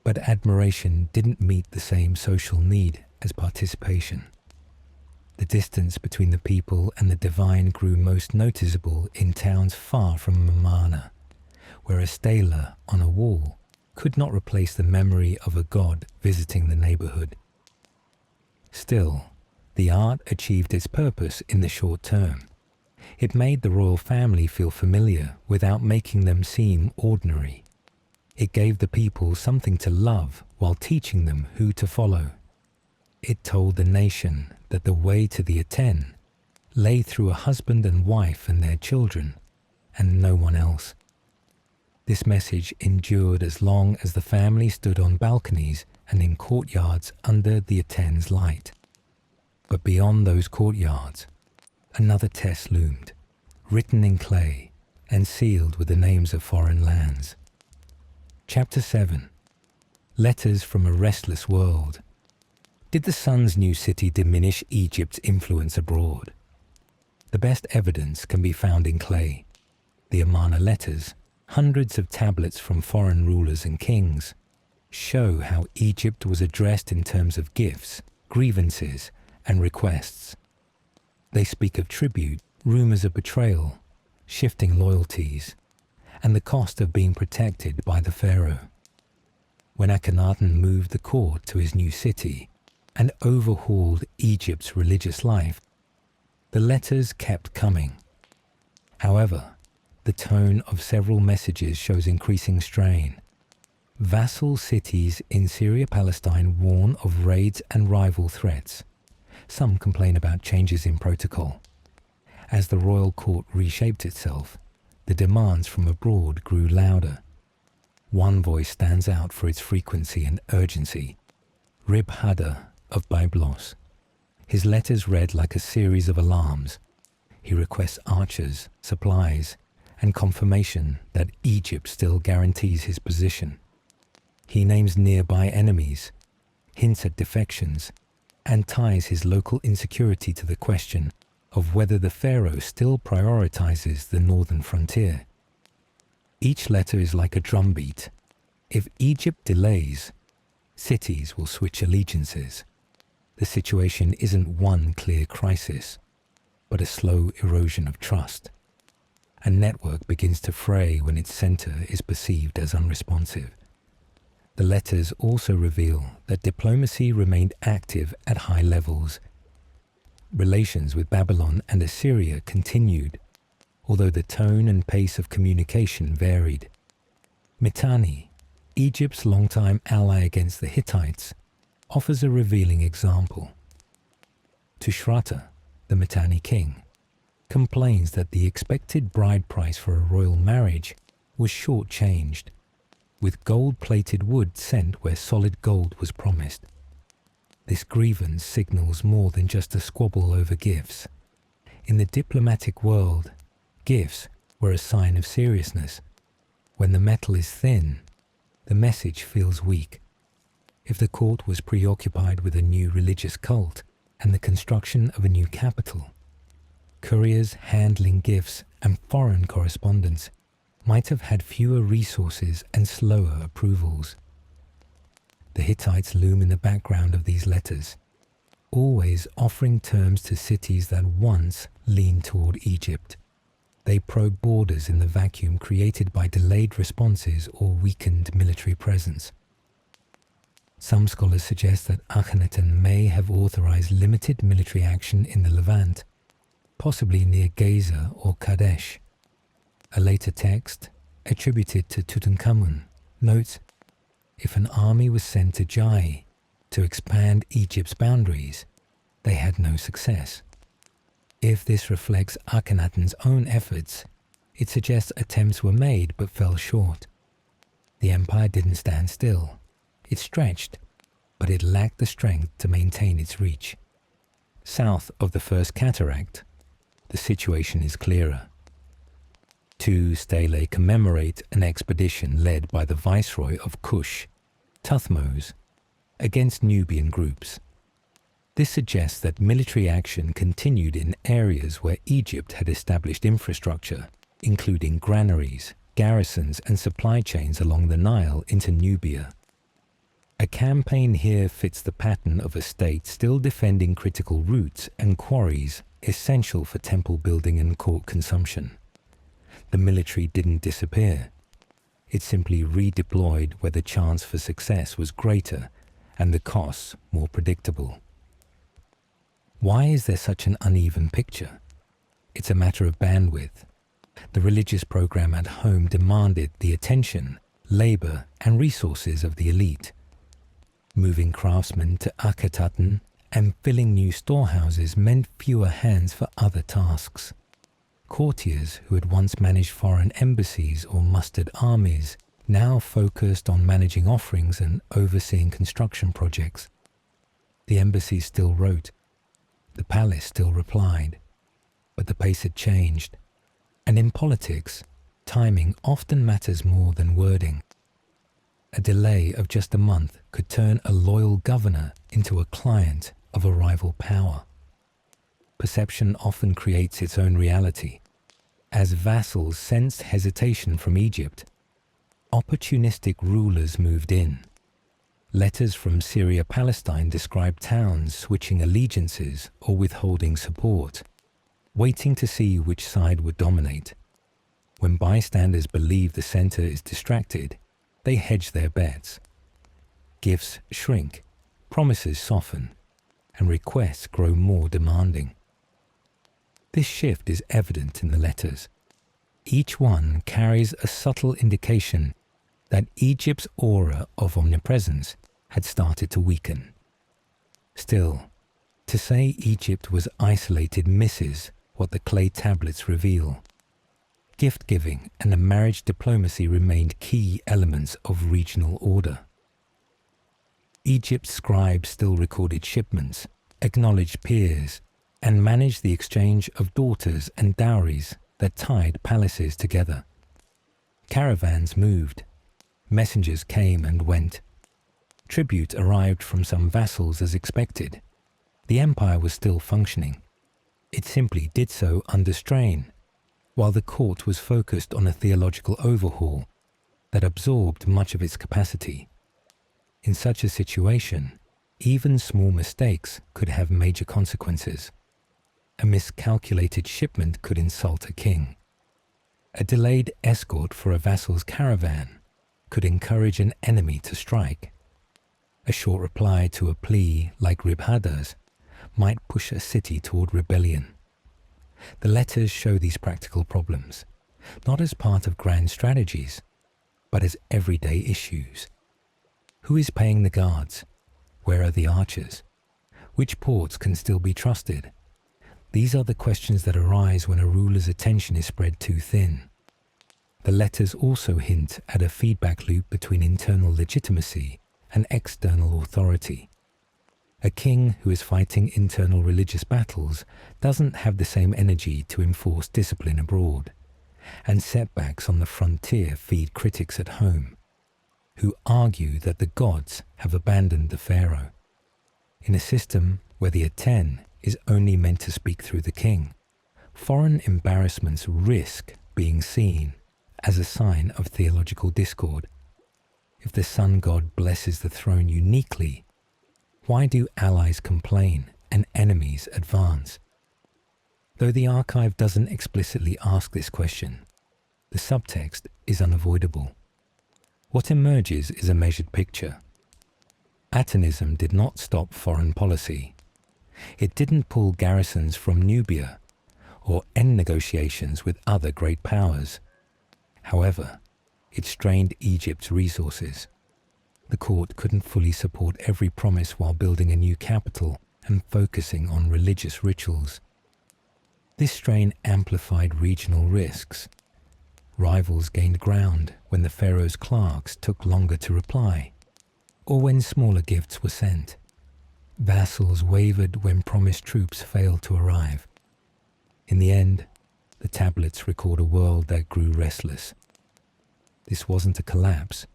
but admiration didn't meet the same social need as participation. The distance between the people and the divine grew most noticeable in towns far from Amarna, where a stela on a wall could not replace the memory of a god visiting the neighborhood. Still, the art achieved its purpose in the short term. It made the royal family feel familiar without making them seem ordinary. It gave the people something to love while teaching them who to follow. It told the nation that the way to the Aten lay through a husband and wife and their children, and no one else. This message endured as long as the family stood on balconies and in courtyards under the Aten's light. But beyond those courtyards, another test loomed, written in clay and sealed with the names of foreign lands. Chapter 7. Letters from a Restless World. Did the sun's new city diminish Egypt's influence abroad? The best evidence can be found in clay. The Amarna letters, hundreds of tablets from foreign rulers and kings, show how Egypt was addressed in terms of gifts, grievances, and requests. They speak of tribute, rumors of betrayal, shifting loyalties, and the cost of being protected by the pharaoh. When Akhenaten moved the court to his new city and overhauled Egypt's religious life, the letters kept coming. However, the tone of several messages shows increasing strain. Vassal cities in Syria-Palestine warn of raids and rival threats. Some complain about changes in protocol. As the royal court reshaped itself, the demands from abroad grew louder. One voice stands out for its frequency and urgency: Rib Hadda of Byblos. His letters read like a series of alarms. He requests archers, supplies, and confirmation that Egypt still guarantees his position. He names nearby enemies, hints at defections, and ties his local insecurity to the question of whether the pharaoh still prioritizes the northern frontier. Each letter is like a drumbeat. If Egypt delays, cities will switch allegiances. The situation isn't one clear crisis, but a slow erosion of trust. A network begins to fray when its center is perceived as unresponsive. The letters also reveal that diplomacy remained active at high levels. Relations with Babylon and Assyria continued, although the tone and pace of communication varied. Mitanni, Egypt's longtime ally against the Hittites, offers a revealing example. Tushratta, the Mitanni king, complains that the expected bride price for a royal marriage was shortchanged, with gold-plated wood sent where solid gold was promised. This grievance signals more than just a squabble over gifts. In the diplomatic world, gifts were a sign of seriousness. When the metal is thin, the message feels weak. If the court was preoccupied with a new religious cult and the construction of a new capital, couriers handling gifts and foreign correspondence might have had fewer resources and slower approvals. The Hittites loom in the background of these letters, always offering terms to cities that once leaned toward Egypt. They probe borders in the vacuum created by delayed responses or weakened military presence. Some scholars suggest that Akhenaten may have authorized limited military action in the Levant, possibly near Gaza or Kadesh. A later text, attributed to Tutankhamun, notes, if an army was sent to Jai to expand Egypt's boundaries, they had no success. If this reflects Akhenaten's own efforts, it suggests attempts were made but fell short. The empire didn't stand still. It stretched, but it lacked the strength to maintain its reach. South of the First Cataract, the situation is clearer. Two stelae commemorate an expedition led by the viceroy of Kush, Tuthmose, against Nubian groups. This suggests that military action continued in areas where Egypt had established infrastructure, including granaries, garrisons, and supply chains along the Nile into Nubia. A campaign here fits the pattern of a state still defending critical routes and quarries essential for temple building and court consumption. The military didn't disappear. It simply redeployed where the chance for success was greater and the costs more predictable. Why is there such an uneven picture? It's a matter of bandwidth. The religious program at home demanded the attention, labor, and resources of the elite. Moving craftsmen to Akhenaten and filling new storehouses meant fewer hands for other tasks. Courtiers who had once managed foreign embassies or mustered armies now focused on managing offerings and overseeing construction projects. The embassies still wrote. The palace still replied. But the pace had changed. And in politics, timing often matters more than wording. A delay of just a month could turn a loyal governor into a client of a rival power. Perception often creates its own reality. As vassals sensed hesitation from Egypt, opportunistic rulers moved in. Letters from Syria-Palestine described towns switching allegiances or withholding support, waiting to see which side would dominate. When bystanders believe the center is distracted, they hedge their bets. Gifts shrink, promises soften, and requests grow more demanding. This shift is evident in the letters. Each one carries a subtle indication that Egypt's aura of omnipresence had started to weaken. Still, to say Egypt was isolated misses what the clay tablets reveal. Gift-giving and a marriage diplomacy remained key elements of regional order. Egypt's scribes still recorded shipments, acknowledged peers, and managed the exchange of daughters and dowries that tied palaces together. Caravans moved. Messengers came and went. Tribute arrived from some vassals as expected. The empire was still functioning. It simply did so under strain, while the court was focused on a theological overhaul that absorbed much of its capacity. In such a situation, even small mistakes could have major consequences. A miscalculated shipment could insult a king. A delayed escort for a vassal's caravan could encourage an enemy to strike. A short reply to a plea like Ribhada's might push a city toward rebellion. The letters show these practical problems, not as part of grand strategies, but as everyday issues. Who is paying the guards? Where are the archers? Which ports can still be trusted? These are the questions that arise when a ruler's attention is spread too thin. The letters also hint at a feedback loop between internal legitimacy and external authority. A king who is fighting internal religious battles doesn't have the same energy to enforce discipline abroad, and setbacks on the frontier feed critics at home, who argue that the gods have abandoned the pharaoh. In a system where the Aten is only meant to speak through the king, foreign embarrassments risk being seen as a sign of theological discord. If the sun god blesses the throne uniquely, why do allies complain and enemies advance? Though the archive doesn't explicitly ask this question, the subtext is unavoidable. What emerges is a measured picture. Atonism did not stop foreign policy. It didn't pull garrisons from Nubia or end negotiations with other great powers. However, it strained Egypt's resources. The court couldn't fully support every promise while building a new capital and focusing on religious rituals. This strain amplified regional risks. Rivals gained ground when the pharaoh's clerks took longer to reply. or when smaller gifts were sent. Vassals wavered when promised troops failed to arrive. In the end, the tablets record a world that grew restless. This wasn't a collapse,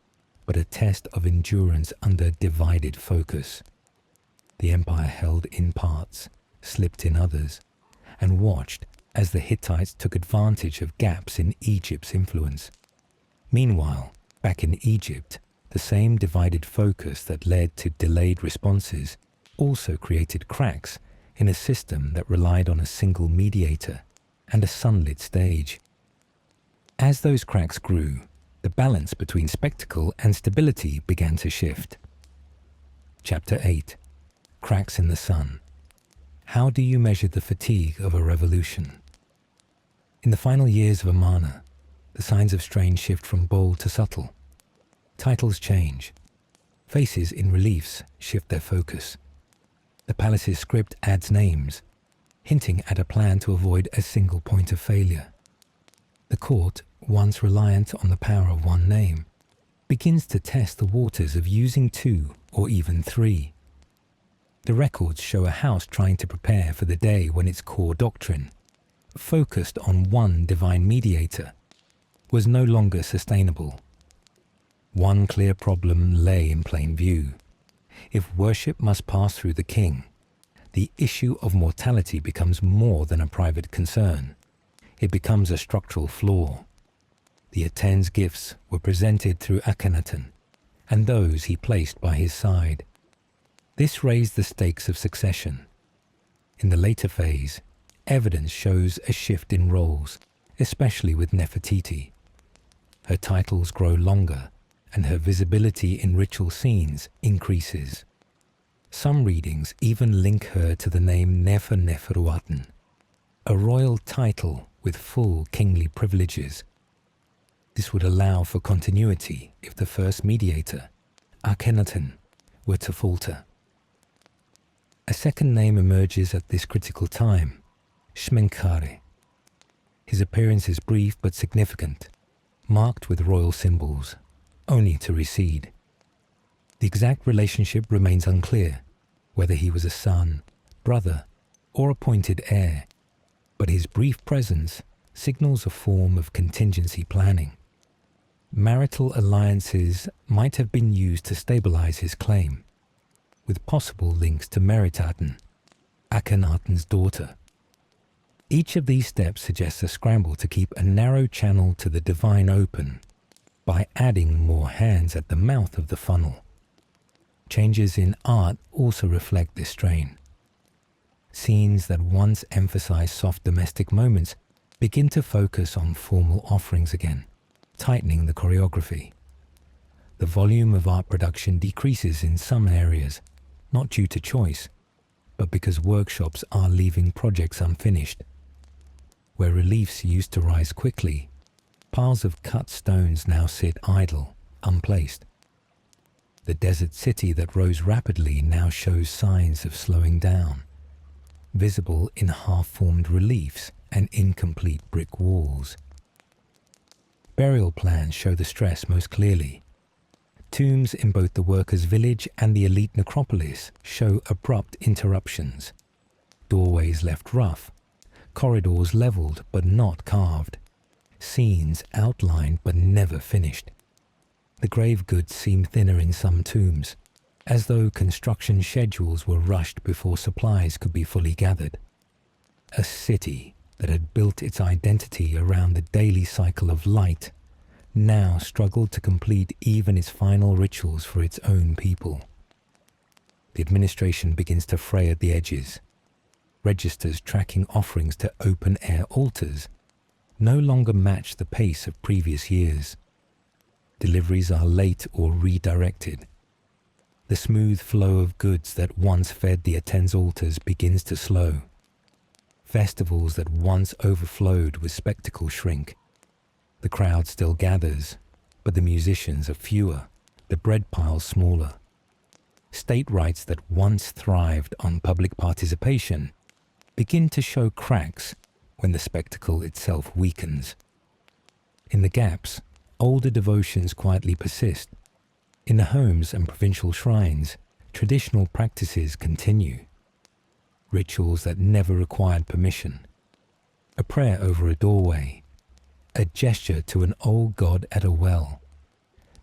but a test of endurance under divided focus. The empire held in parts, slipped in others, and watched as the Hittites took advantage of gaps in Egypt's influence. Meanwhile, back in Egypt, the same divided focus that led to delayed responses also created cracks in a system that relied on a single mediator and a sunlit stage. As those cracks grew, the balance between spectacle and stability began to shift. Chapter 8. Cracks in the Sun. How do you measure the fatigue of a revolution? In the final years of Amarna, the signs of strain shift from bold to subtle. Titles change. Faces in reliefs shift their focus. The palace's script adds names, hinting at a plan to avoid a single point of failure. The court, once reliant on the power of one name, begins to test the waters of using two or even three. The records show a house trying to prepare for the day when its core doctrine, focused on one divine mediator, was no longer sustainable. One clear problem lay in plain view. If worship must pass through the king, the issue of mortality becomes more than a private concern. It becomes a structural flaw. The Aten's gifts were presented through Akhenaten and those he placed by his side. This raised the stakes of succession. In the later phase, evidence shows a shift in roles, especially with Nefertiti. Her titles grow longer, and her visibility in ritual scenes increases. Some readings even link her to the name Nefer-Neferuaten, a royal title with full kingly privileges. This would allow for continuity if the first mediator, Akhenaten, were to falter. A second name emerges at this critical time, Shmenkare. His appearance is brief but significant, marked with royal symbols, only to recede. The exact relationship remains unclear, whether he was a son, brother, or appointed heir, but his brief presence signals a form of contingency planning. Marital alliances might have been used to stabilize his claim, with possible links to Meritaten, Akhenaten's daughter. Each of these steps suggests a scramble to keep a narrow channel to the divine open by adding more hands at the mouth of the funnel. Changes in art also reflect this strain. Scenes that once emphasized soft domestic moments begin to focus on formal offerings again, tightening the choreography. The volume of art production decreases in some areas, not due to choice, but because workshops are leaving projects unfinished. Where reliefs used to rise quickly, piles of cut stones now sit idle, unplaced. The desert city that rose rapidly now shows signs of slowing down, visible in half-formed reliefs and incomplete brick walls. Burial plans show the stress most clearly. Tombs in both the workers' village and the elite necropolis show abrupt interruptions. Doorways left rough, corridors leveled but not carved, scenes outlined but never finished. The grave goods seem thinner in some tombs, as though construction schedules were rushed before supplies could be fully gathered. A city that had built its identity around the daily cycle of light now struggled to complete even its final rituals for its own people. The administration begins to fray at the edges. Registers tracking offerings to open-air altars no longer match the pace of previous years. Deliveries are late or redirected. The smooth flow of goods that once fed the Aten's altars begins to slow. Festivals that once overflowed with spectacle shrink. The crowd still gathers, but the musicians are fewer, the bread piles smaller. State rights that once thrived on public participation begin to show cracks when the spectacle itself weakens. In the gaps, older devotions quietly persist. In the homes and provincial shrines, traditional practices continue. Rituals that never required permission. A prayer over a doorway. A gesture to an old god at a well.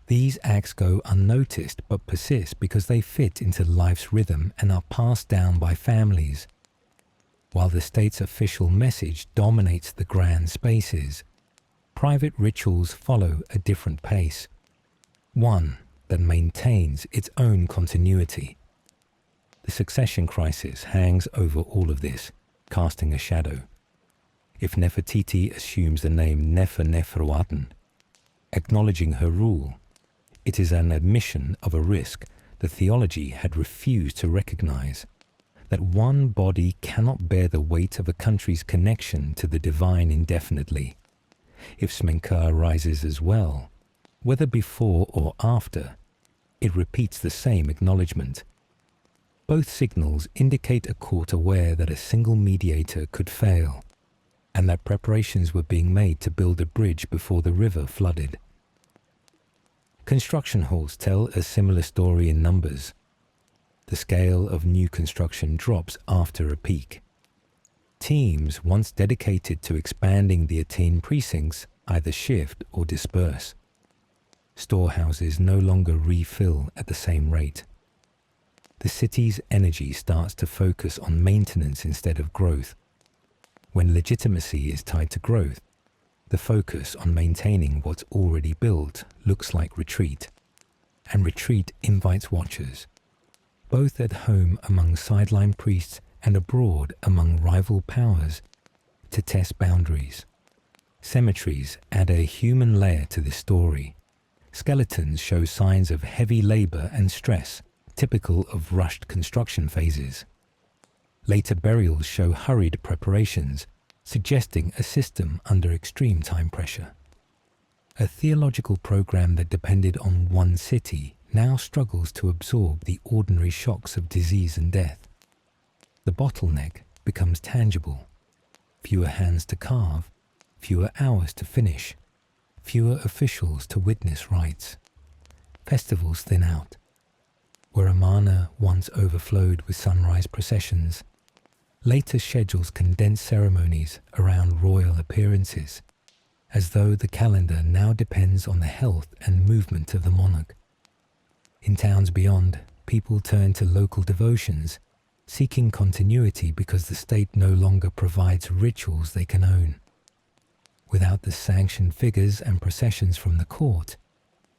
These acts go unnoticed but persist because they fit into life's rhythm and are passed down by families. While the state's official message dominates the grand spaces, private rituals follow a different pace, one that maintains its own continuity. The succession crisis hangs over all of this, casting a shadow. If Nefertiti assumes the name Pharaoh Akhenaten, acknowledging her rule, it is an admission of a risk the theology had refused to recognize, that one body cannot bear the weight of a country's connection to the divine indefinitely. If Smenkhare rises as well, whether before or after, it repeats the same acknowledgement. Both signals indicate a court aware that a single mediator could fail, and that preparations were being made to build a bridge before the river flooded. Construction halls tell a similar story in numbers. The scale of new construction drops after a peak. Teams once dedicated to expanding the Aten precincts either shift or disperse. Storehouses no longer refill at the same rate. The city's energy starts to focus on maintenance instead of growth. When legitimacy is tied to growth, the focus on maintaining what's already built looks like retreat, and retreat invites watchers, both at home among sideline priests and abroad among rival powers, to test boundaries. Cemeteries add a human layer to this story. Skeletons show signs of heavy labor and stress, typical of rushed construction phases. Later burials show hurried preparations, suggesting a system under extreme time pressure. A theological program that depended on one city now struggles to absorb the ordinary shocks of disease and death. The bottleneck becomes tangible. Fewer hands to carve, fewer hours to finish, fewer officials to witness rites. Festivals thin out. Where Amarna once overflowed with sunrise processions, later schedules condense ceremonies around royal appearances, as though the calendar now depends on the health and movement of the monarch. In towns beyond, people turn to local devotions, seeking continuity because the state no longer provides rituals they can own. Without the sanctioned figures and processions from the court,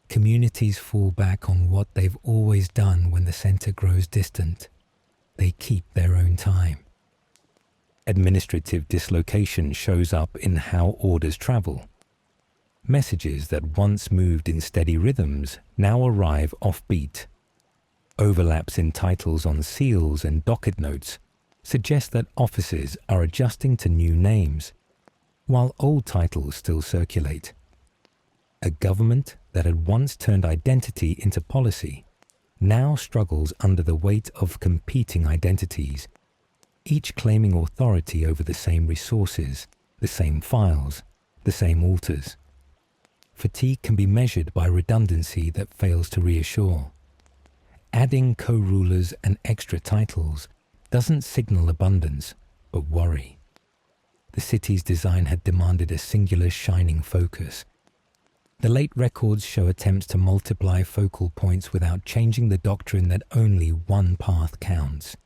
communities fall back on what they've always done when the center grows distant. They keep their own time. Administrative dislocation shows up in how orders travel. Messages that once moved in steady rhythms now arrive offbeat. Overlaps in titles on seals and docket notes suggest that offices are adjusting to new names, while old titles still circulate. A government that had once turned identity into policy now struggles under the weight of competing identities, each claiming authority over the same resources, the same files, the same altars. Fatigue can be measured by redundancy that fails to reassure. Adding co-rulers and extra titles doesn't signal abundance, but worry. The city's design had demanded a singular shining focus. The late records show attempts to multiply focal points without changing the doctrine that only one path counts.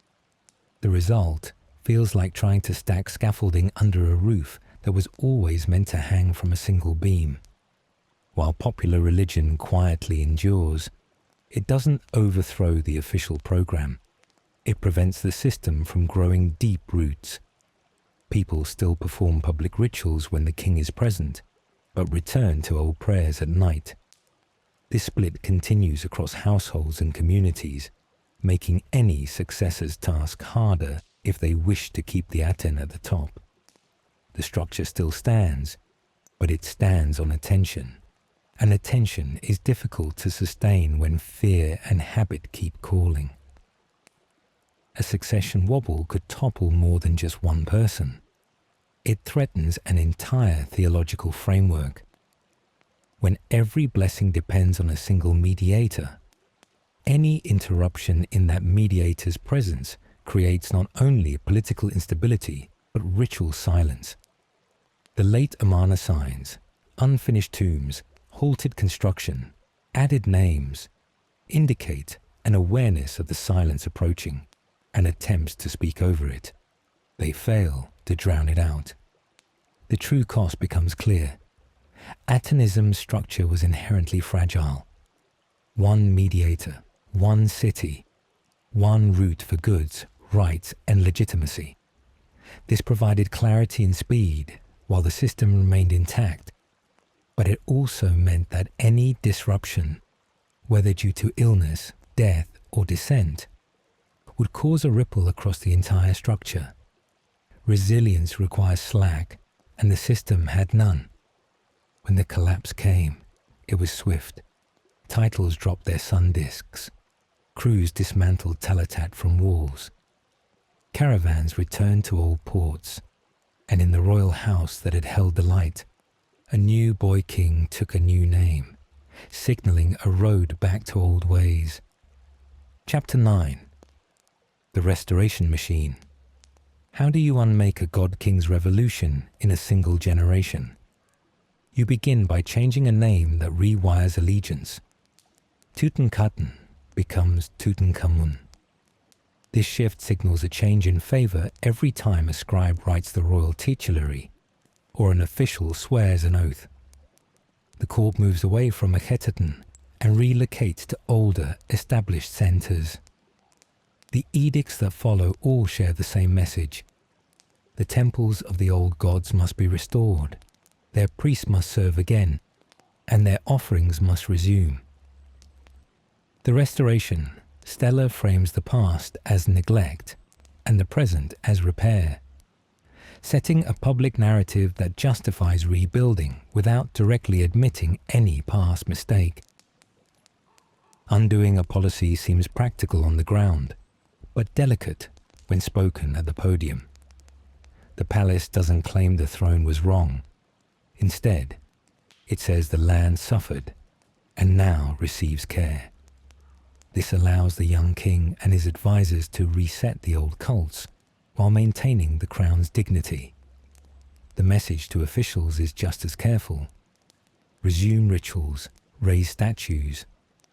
The result feels like trying to stack scaffolding under a roof that was always meant to hang from a single beam. While popular religion quietly endures, it doesn't overthrow the official program. It prevents the system from growing deep roots. People still perform public rituals when the king is present, but return to old prayers at night. This split continues across households and communities, making any successor's task harder if they wish to keep the Aten at the top. The structure still stands, but it stands on attention, and attention is difficult to sustain when fear and habit keep calling. A succession wobble could topple more than just one person. It threatens an entire theological framework. When every blessing depends on a single mediator, any interruption in that mediator's presence creates not only political instability, but ritual silence. The late Amarna signs, unfinished tombs, halted construction, added names, indicate an awareness of the silence approaching and attempts to speak over it. They fail to drown it out. The true cost becomes clear. Atenism's structure was inherently fragile. One mediator, one city, one route for goods, rights, and legitimacy. This provided clarity and speed while the system remained intact, but it also meant that any disruption, whether due to illness, death, or dissent, would cause a ripple across the entire structure. Resilience requires slack, and the system had none. When the collapse came, it was swift. Titles dropped their sun discs. Crews dismantled Talatat from walls. Caravans returned to old ports, and in the royal house that had held the light, a new boy king took a new name, signaling a road back to old ways. Chapter 9. The Restoration Machine. How do you unmake a god king's revolution in a single generation? You begin by changing a name that rewires allegiance. Tutankhaten becomes Tutankhamun. This shift signals a change in favor every time a scribe writes the royal titulary or an official swears an oath. The court moves away from Akhenaten and relocates to older, established centers. The edicts that follow all share the same message. The temples of the old gods must be restored, their priests must serve again, and their offerings must resume. The restoration, Stella frames the past as neglect and the present as repair, setting a public narrative that justifies rebuilding without directly admitting any past mistake. Undoing a policy seems practical on the ground, but delicate when spoken at the podium. The palace doesn't claim the throne was wrong. Instead, it says the land suffered and now receives care. This allows the young king and his advisors to reset the old cults while maintaining the crown's dignity. The message to officials is just as careful. Resume rituals, raise statues,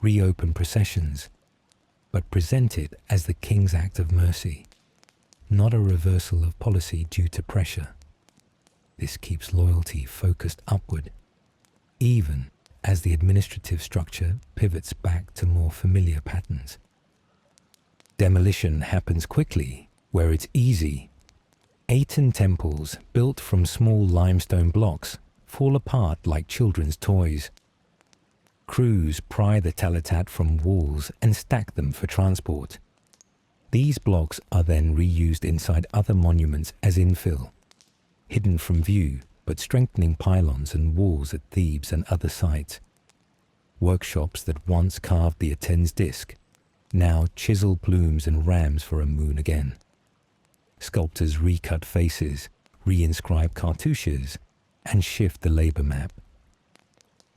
reopen processions, but present it as the king's act of mercy, not a reversal of policy due to pressure. This keeps loyalty focused upward, even as the administrative structure pivots back to more familiar patterns. Demolition happens quickly where it's easy. Aten temples, built from small limestone blocks, fall apart like children's toys. Crews pry the Talatat from walls and stack them for transport. These blocks are then reused inside other monuments as infill, hidden from view but strengthening pylons and walls at Thebes and other sites. Workshops that once carved the Aten's disk now chisel plumes and rams for Amun again. Sculptors recut faces, reinscribe cartouches, and shift the labor map.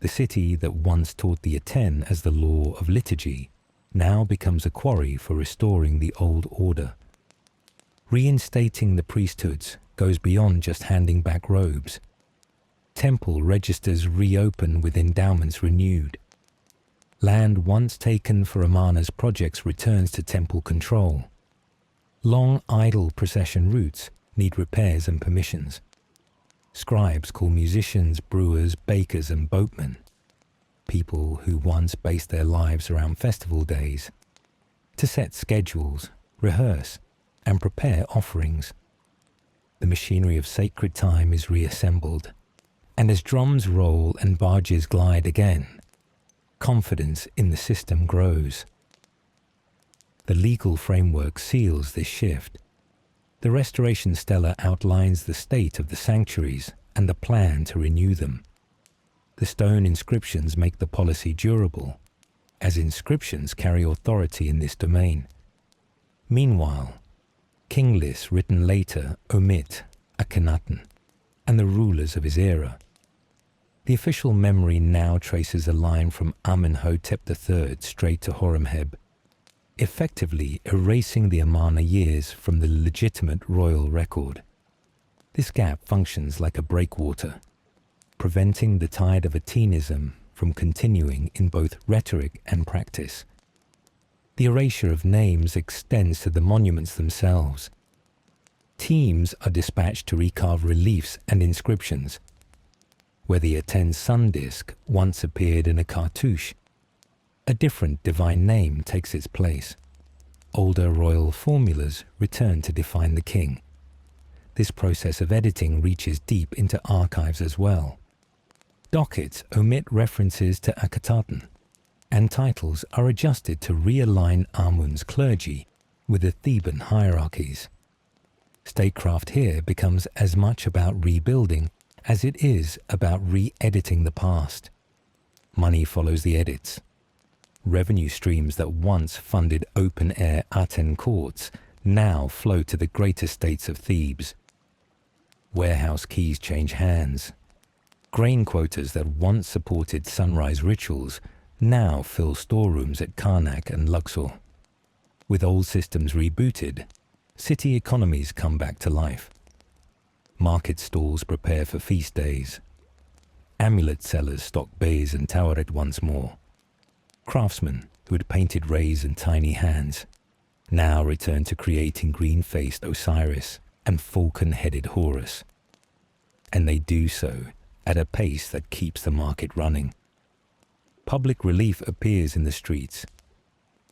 The city that once taught the Aten as the law of liturgy now becomes a quarry for restoring the old order. Reinstating the priesthoods goes beyond just handing back robes. Temple registers reopen with endowments renewed. Land once taken for Amarna's projects returns to temple control. Long idle procession routes need repairs and permissions. Scribes call musicians, brewers, bakers, and boatmen, people who once based their lives around festival days, to set schedules, rehearse, and prepare offerings. The machinery of sacred time is reassembled, and as drums roll and barges glide again, confidence in the system grows. The legal framework seals this shift. The Restoration Stela outlines the state of the sanctuaries and the plan to renew them. The stone inscriptions make the policy durable, as inscriptions carry authority in this domain. Meanwhile, king lists written later omit Akhenaten and the rulers of his era. The official memory now traces a line from Amenhotep III straight to Horemheb, effectively erasing the Amarna years from the legitimate royal record. This gap functions like a breakwater, preventing the tide of Atenism from continuing in both rhetoric and practice. The erasure of names extends to the monuments themselves. Teams are dispatched to recarve reliefs and inscriptions. Where the Aten sun disk once appeared in a cartouche, a different divine name takes its place. Older royal formulas return to define the king. This process of editing reaches deep into archives as well. Dockets omit references to Akhenaten, and titles are adjusted to realign Amun's clergy with the Theban hierarchies. Statecraft here becomes as much about rebuilding as it is about re-editing the past. Money follows the edits. Revenue streams that once funded open-air Aten courts now flow to the great estates of Thebes. Warehouse keys change hands. Grain quotas that once supported sunrise rituals now fill storerooms at Karnak and Luxor. With old systems rebooted, city economies come back to life. Market stalls prepare for feast days. Amulet sellers stock bays and Tawaret once more. Craftsmen who had painted rays and tiny hands now return to creating green-faced Osiris and falcon-headed Horus. And they do so at a pace that keeps the market running. Public relief appears in the streets.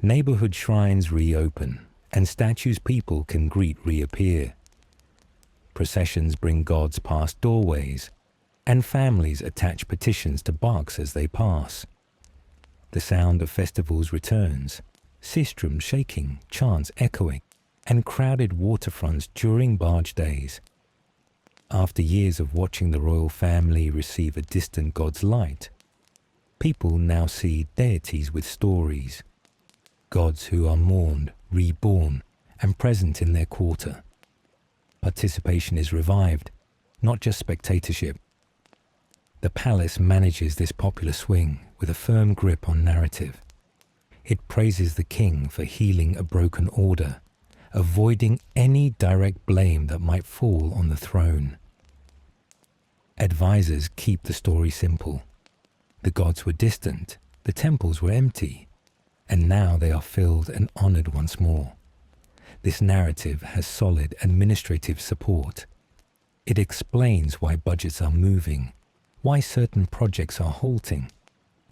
Neighborhood shrines reopen, and statues people can greet reappear. Processions bring gods past doorways, and families attach petitions to barks as they pass. The sound of festivals returns, sistrums shaking, chants echoing, and crowded waterfronts during barge days. After years of watching the royal family receive a distant god's light, people now see deities with stories, gods who are mourned, reborn, and present in their quarter. Participation is revived, not just spectatorship. The palace manages this popular swing with a firm grip on narrative. It praises the king for healing a broken order, avoiding any direct blame that might fall on the throne. Advisors keep the story simple. The gods were distant, the temples were empty, and now they are filled and honored once more. This narrative has solid administrative support. It explains why budgets are moving, why certain projects are halting,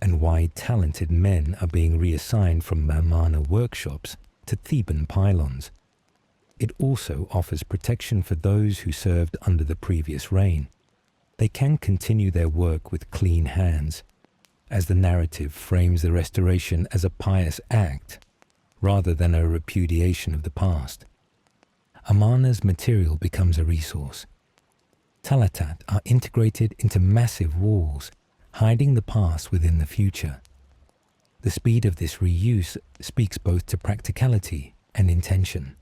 and why talented men are being reassigned from Amarna workshops to Theban pylons. It also offers protection for those who served under the previous reign. They can continue their work with clean hands, as the narrative frames the restoration as a pious act, rather than a repudiation of the past. Amarna's material becomes a resource. Talatat are integrated into massive walls, hiding the past within the future. The speed of this reuse speaks both to practicality and intention.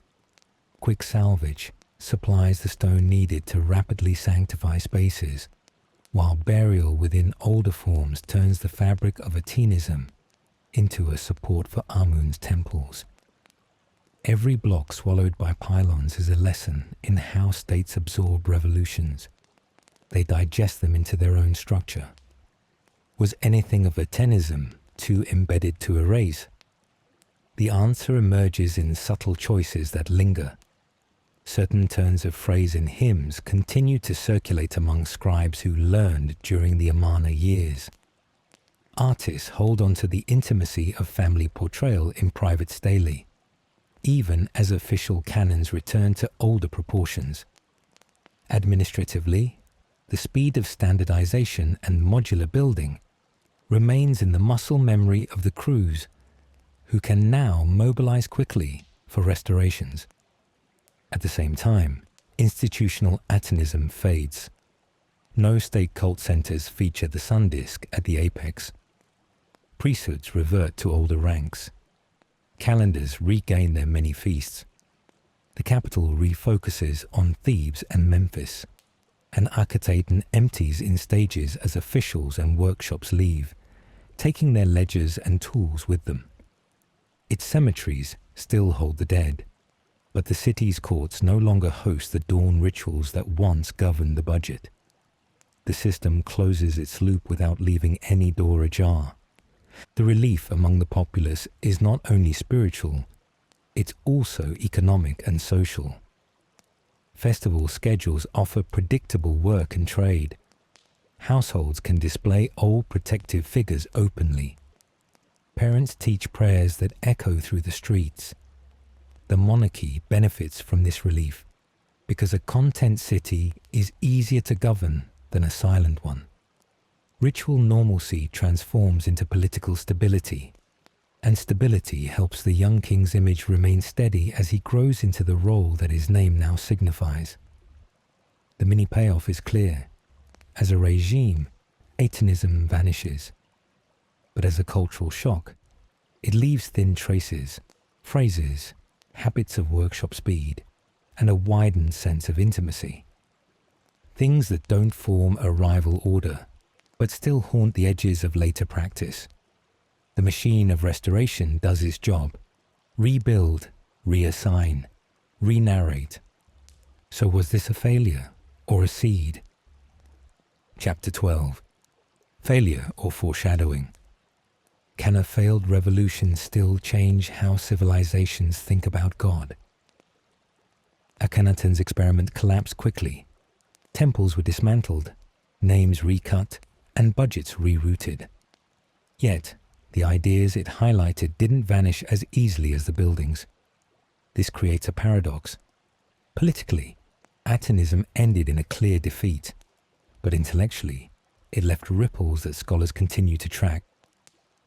Quick salvage supplies the stone needed to rapidly sanctify spaces, while burial within older forms turns the fabric of Atenism into a support for Amun's temples. Every block swallowed by pylons is a lesson in how states absorb revolutions. They digest them into their own structure. Was anything of Atenism too embedded to erase? The answer emerges in subtle choices that linger. Certain turns of phrase in hymns continue to circulate among scribes who learned during the Amarna years. Artists hold on to the intimacy of family portrayal in private stele, even as official canons return to older proportions. Administratively, the speed of standardization and modular building remains in the muscle memory of the crews, who can now mobilize quickly for restorations. At the same time, institutional Atenism fades. No state cult centers feature the sun disk at the apex. Priesthoods revert to older ranks. Calendars regain their many feasts. The capital refocuses on Thebes and Memphis, and Akhenaten empties in stages as officials and workshops leave, taking their ledgers and tools with them. Its cemeteries still hold the dead, but the city's courts no longer host the dawn rituals that once governed the budget. The system closes its loop without leaving any door ajar. The relief among the populace is not only spiritual, it's also economic and social. Festival schedules offer predictable work and trade. Households can display old protective figures openly. Parents teach prayers that echo through the streets. The monarchy benefits from this relief because a content city is easier to govern than a silent one. Ritual normalcy transforms into political stability, and stability helps the young king's image remain steady as he grows into the role that his name now signifies. The mini payoff is clear. As a regime, Atenism vanishes. But as a cultural shock, it leaves thin traces, phrases, habits of workshop speed, and a widened sense of intimacy. Things that don't form a rival order, but still haunt the edges of later practice. The machine of restoration does its job. Rebuild, reassign, re-narrate. So was this a failure or a seed? Chapter 12. Failure or foreshadowing. Can a failed revolution still change how civilizations think about God? Akhenaten's experiment collapsed quickly. Temples were dismantled, names recut, and budgets rerouted. Yet, the ideas it highlighted didn't vanish as easily as the buildings. This creates a paradox. Politically, Atenism ended in a clear defeat, but intellectually, it left ripples that scholars continue to track.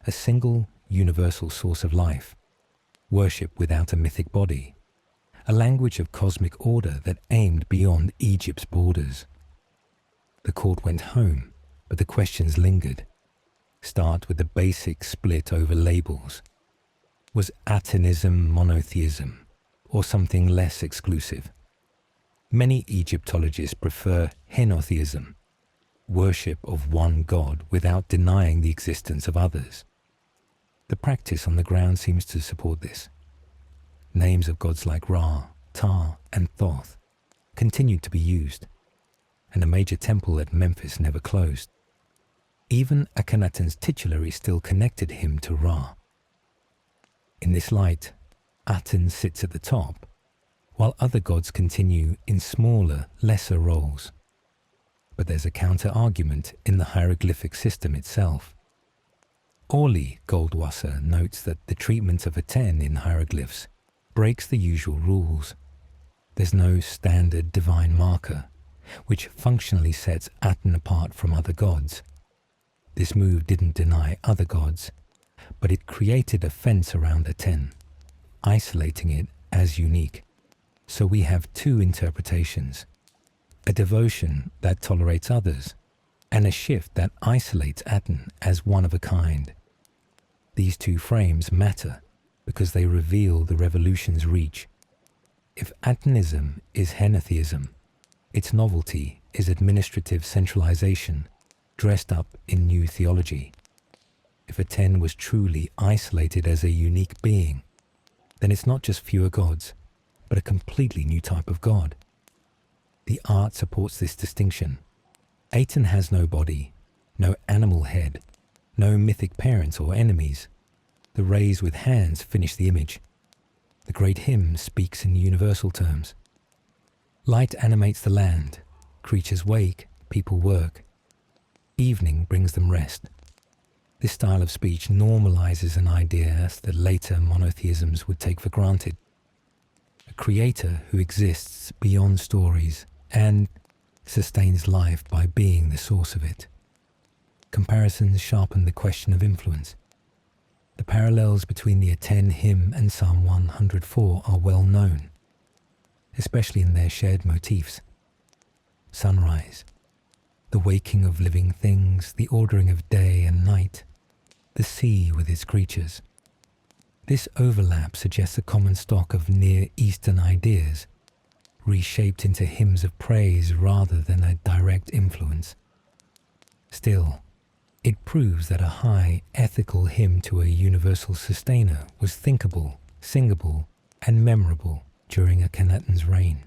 A single, universal source of life, worship without a mythic body, a language of cosmic order that aimed beyond Egypt's borders. The court went home, but the questions lingered. Start with the basic split over labels. Was Atenism monotheism, or something less exclusive? Many Egyptologists prefer henotheism, worship of one god without denying the existence of others. The practice on the ground seems to support this. Names of gods like Ra, Ptah, and Thoth continued to be used, and a major temple at Memphis never closed. Even Akhenaten's titulary still connected him to Ra. In this light, Aten sits at the top, while other gods continue in smaller, lesser roles. But there's a counter-argument in the hieroglyphic system itself. Orly Goldwasser notes that the treatment of Aten in hieroglyphs breaks the usual rules. There's no standard divine marker, which functionally sets Aten apart from other gods. This move didn't deny other gods, but it created a fence around Aten, isolating it as unique. So we have two interpretations: a devotion that tolerates others, and a shift that isolates Aten as one of a kind. These two frames matter because they reveal the revolution's reach. If Atenism is henotheism, its novelty is administrative centralization dressed up in new theology. If Aten was truly isolated as a unique being, then it's not just fewer gods, but a completely new type of god. The art supports this distinction. Aten has no body, no animal head, no mythic parents or enemies. The rays with hands finish the image. The great hymn speaks in universal terms. Light animates the land. Creatures wake, people work. Evening brings them rest. This style of speech normalizes an idea that later monotheisms would take for granted. A creator who exists beyond stories and sustains life by being the source of it. Comparisons sharpen the question of influence. The parallels between the Aten hymn and Psalm 104 are well known, especially in their shared motifs. Sunrise, the waking of living things, the ordering of day and night, the sea with its creatures. This overlap suggests a common stock of Near Eastern ideas, reshaped into hymns of praise rather than a direct influence. Still, It proves that a high, ethical hymn to a universal sustainer was thinkable, singable, and memorable during Akhenaten's reign.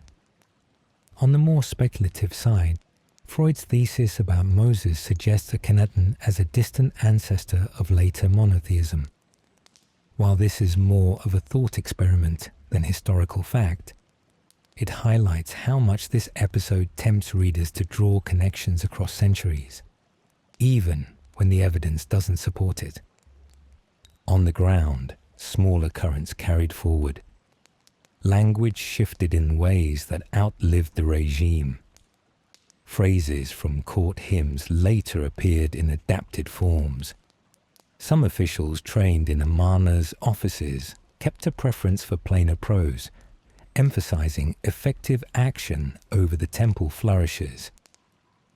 On the more speculative side, Freud's thesis about Moses suggests Akhenaten as a distant ancestor of later monotheism. While this is more of a thought experiment than historical fact, it highlights how much this episode tempts readers to draw connections across centuries, even when the evidence doesn't support it. On the ground, smaller currents carried forward. Language shifted in ways that outlived the regime. Phrases from court hymns later appeared in adapted forms. Some officials trained in Amarna's offices kept a preference for plainer prose, emphasizing effective action over the temple flourishes.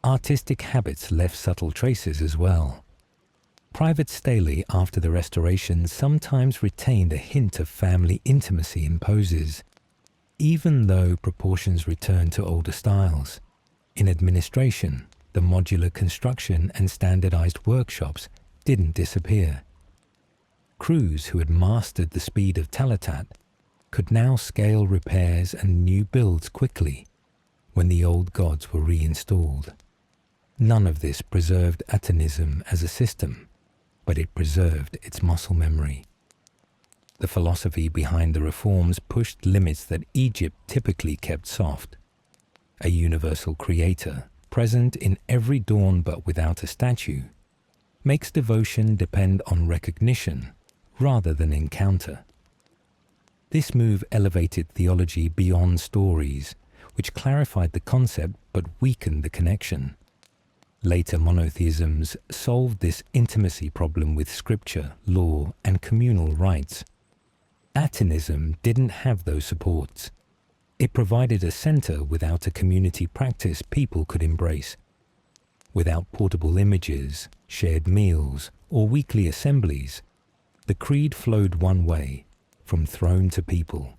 Artistic habits left subtle traces as well. Private stelae after the restoration sometimes retained a hint of family intimacy in poses, even though proportions returned to older styles. In administration, the modular construction and standardized workshops didn't disappear. Crews who had mastered the speed of Talatat could now scale repairs and new builds quickly when the old gods were reinstalled. None of this preserved Atenism as a system, but it preserved its muscle memory. The philosophy behind the reforms pushed limits that Egypt typically kept soft. A universal creator, present in every dawn but without a statue, makes devotion depend on recognition rather than encounter. This move elevated theology beyond stories, which clarified the concept but weakened the connection. Later monotheisms solved this intimacy problem with scripture, law, and communal rites. Atenism didn't have those supports. It provided a center without a community practice people could embrace. Without portable images, shared meals, or weekly assemblies, the creed flowed one way, from throne to people,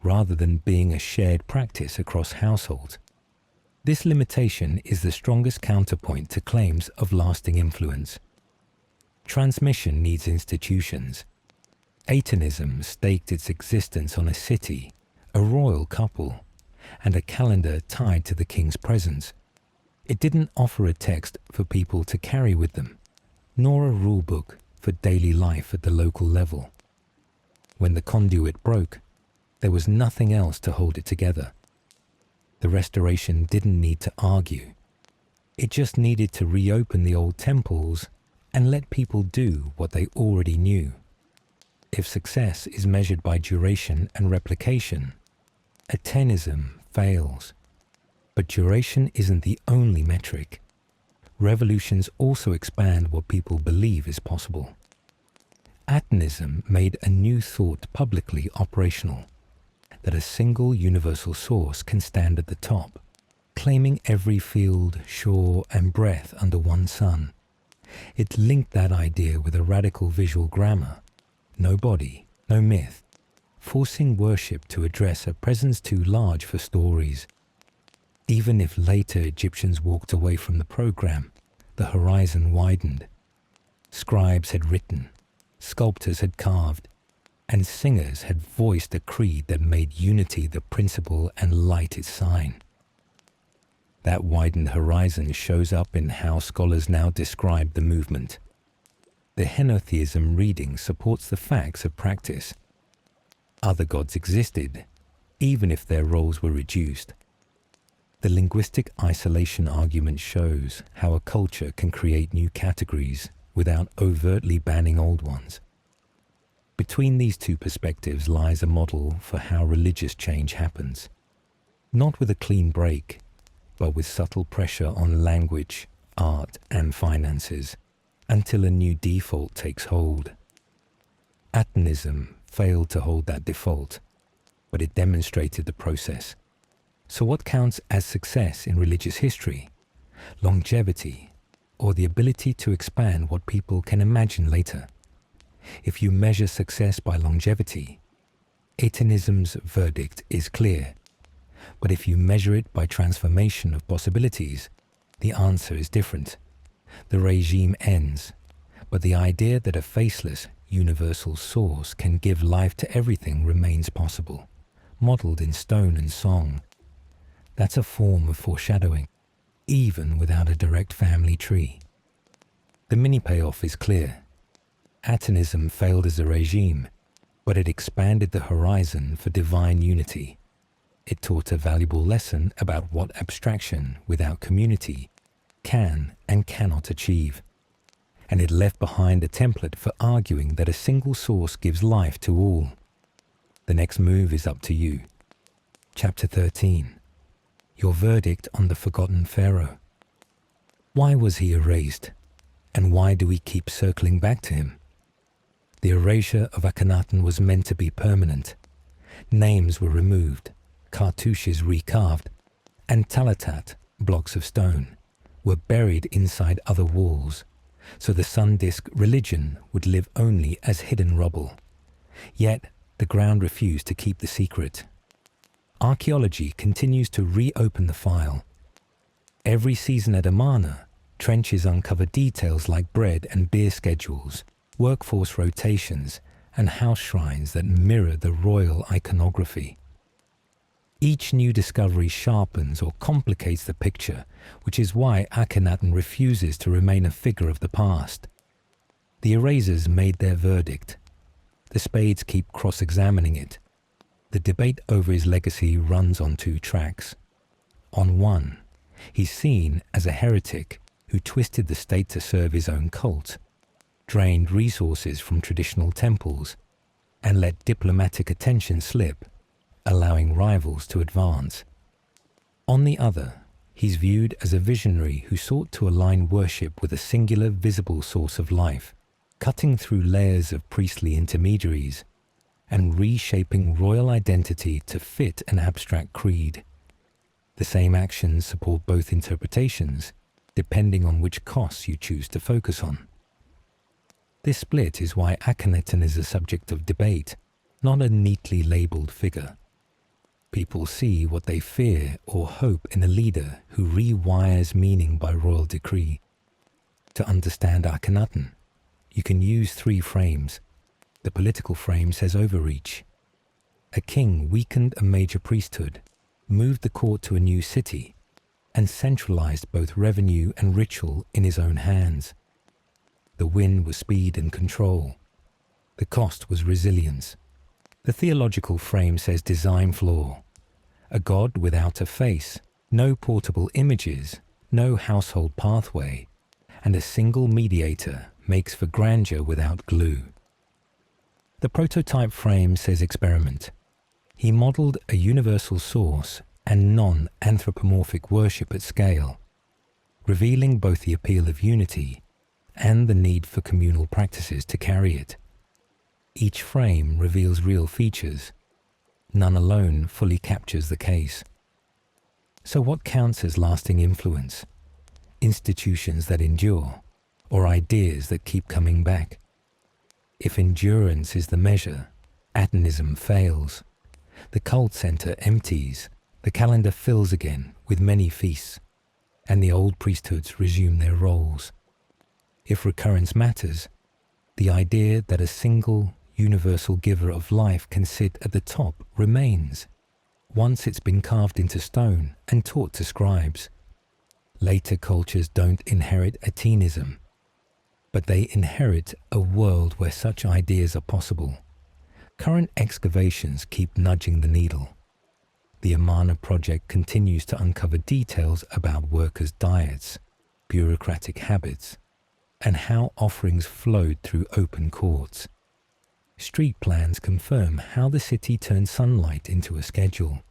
rather than being a shared practice across households. This limitation is the strongest counterpoint to claims of lasting influence. Transmission needs institutions. Atonism staked its existence on a city, a royal couple, and a calendar tied to the king's presence. It didn't offer a text for people to carry with them, nor a rule book for daily life at the local level. When the conduit broke, there was nothing else to hold it together. The restoration didn't need to argue. It just needed to reopen the old temples and let people do what they already knew. If success is measured by duration and replication, Atenism fails. But duration isn't the only metric. Revolutions also expand what people believe is possible. Atonism made a new thought publicly operational, that a single universal source can stand at the top, claiming every field, shore, and breath under one sun. It linked that idea with a radical visual grammar, no body, no myth, forcing worship to address a presence too large for stories. Even if later Egyptians walked away from the program, the horizon widened. Scribes had written, sculptors had carved, and singers had voiced a creed that made unity the principle and light its sign. That widened horizon shows up in how scholars now describe the movement. The henotheism reading supports the facts of practice. Other gods existed, even if their roles were reduced. The linguistic isolation argument shows how a culture can create new categories without overtly banning old ones. Between these two perspectives lies a model for how religious change happens, not with a clean break, but with subtle pressure on language, art, and finances, until a new default takes hold. Atonism failed to hold that default, but it demonstrated the process. So what counts as success in religious history? Longevity, or the ability to expand what people can imagine later? If you measure success by longevity, Atonism's verdict is clear. But if you measure it by transformation of possibilities, the answer is different. The regime ends, but the idea that a faceless, universal source can give life to everything remains possible, modelled in stone and song. That's a form of foreshadowing, even without a direct family tree. The mini-payoff is clear. Atonism failed as a regime, but it expanded the horizon for divine unity. It taught a valuable lesson about what abstraction without community can and cannot achieve. And it left behind a template for arguing that a single source gives life to all. The next move is up to you. Chapter 13. Your verdict on the forgotten Pharaoh. Why was he erased? And why do we keep circling back to him? The erasure of Akhenaten was meant to be permanent. Names were removed, cartouches recarved, and talatat, blocks of stone, were buried inside other walls, so the sun disk religion would live only as hidden rubble. Yet the ground refused to keep the secret. Archaeology continues to reopen the file. Every season at Amarna, trenches uncover details like bread and beer schedules, workforce rotations, and house shrines that mirror the royal iconography. Each new discovery sharpens or complicates the picture, which is why Akhenaten refuses to remain a figure of the past. The erasers made their verdict. The spades keep cross-examining it. The debate over his legacy runs on two tracks. On one, he's seen as a heretic who twisted the state to serve his own cult, drained resources from traditional temples, and let diplomatic attention slip, allowing rivals to advance. On the other, he's viewed as a visionary who sought to align worship with a singular visible source of life, cutting through layers of priestly intermediaries and reshaping royal identity to fit an abstract creed. The same actions support both interpretations, depending on which costs you choose to focus on. This split is why Akhenaten is a subject of debate, not a neatly labelled figure. People see what they fear or hope in a leader who rewires meaning by royal decree. To understand Akhenaten, you can use three frames. The political frame says overreach. A king weakened a major priesthood, moved the court to a new city, and centralized both revenue and ritual in his own hands. The win was speed and control. The cost was resilience. The theological frame says design flaw. A god without a face, no portable images, no household pathway, and a single mediator makes for grandeur without glue. The prototype frame says experiment. He modeled a universal source and non-anthropomorphic worship at scale, revealing both the appeal of unity and the need for communal practices to carry it. Each frame reveals real features. None alone fully captures the case. So what counts as lasting influence? Institutions that endure, or ideas that keep coming back? If endurance is the measure, Atonism fails. The cult center empties, the calendar fills again with many feasts, and the old priesthoods resume their roles. If recurrence matters, the idea that a single, universal giver of life can sit at the top remains, once it's been carved into stone and taught to scribes. Later cultures don't inherit Atenism, but they inherit a world where such ideas are possible. Current excavations keep nudging the needle. The Amarna project continues to uncover details about workers' diets, bureaucratic habits, and how offerings flowed through open courts. Street plans confirm how the city turned sunlight into a schedule.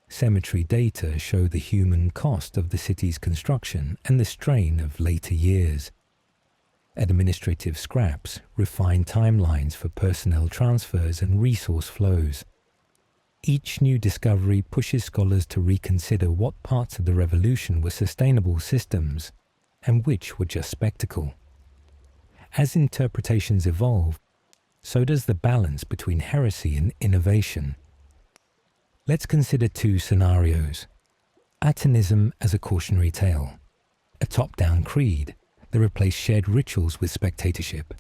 Cemetery data show the human cost of the city's construction and the strain of later years. Administrative scraps refine timelines for personnel transfers and resource flows. Each new discovery pushes scholars to reconsider what parts of the revolution were sustainable systems and which were just spectacle. As interpretations evolve, so does the balance between heresy and innovation. Let's consider two scenarios. Atonism as a cautionary tale, a top-down creed They replaced shared rituals with spectatorship,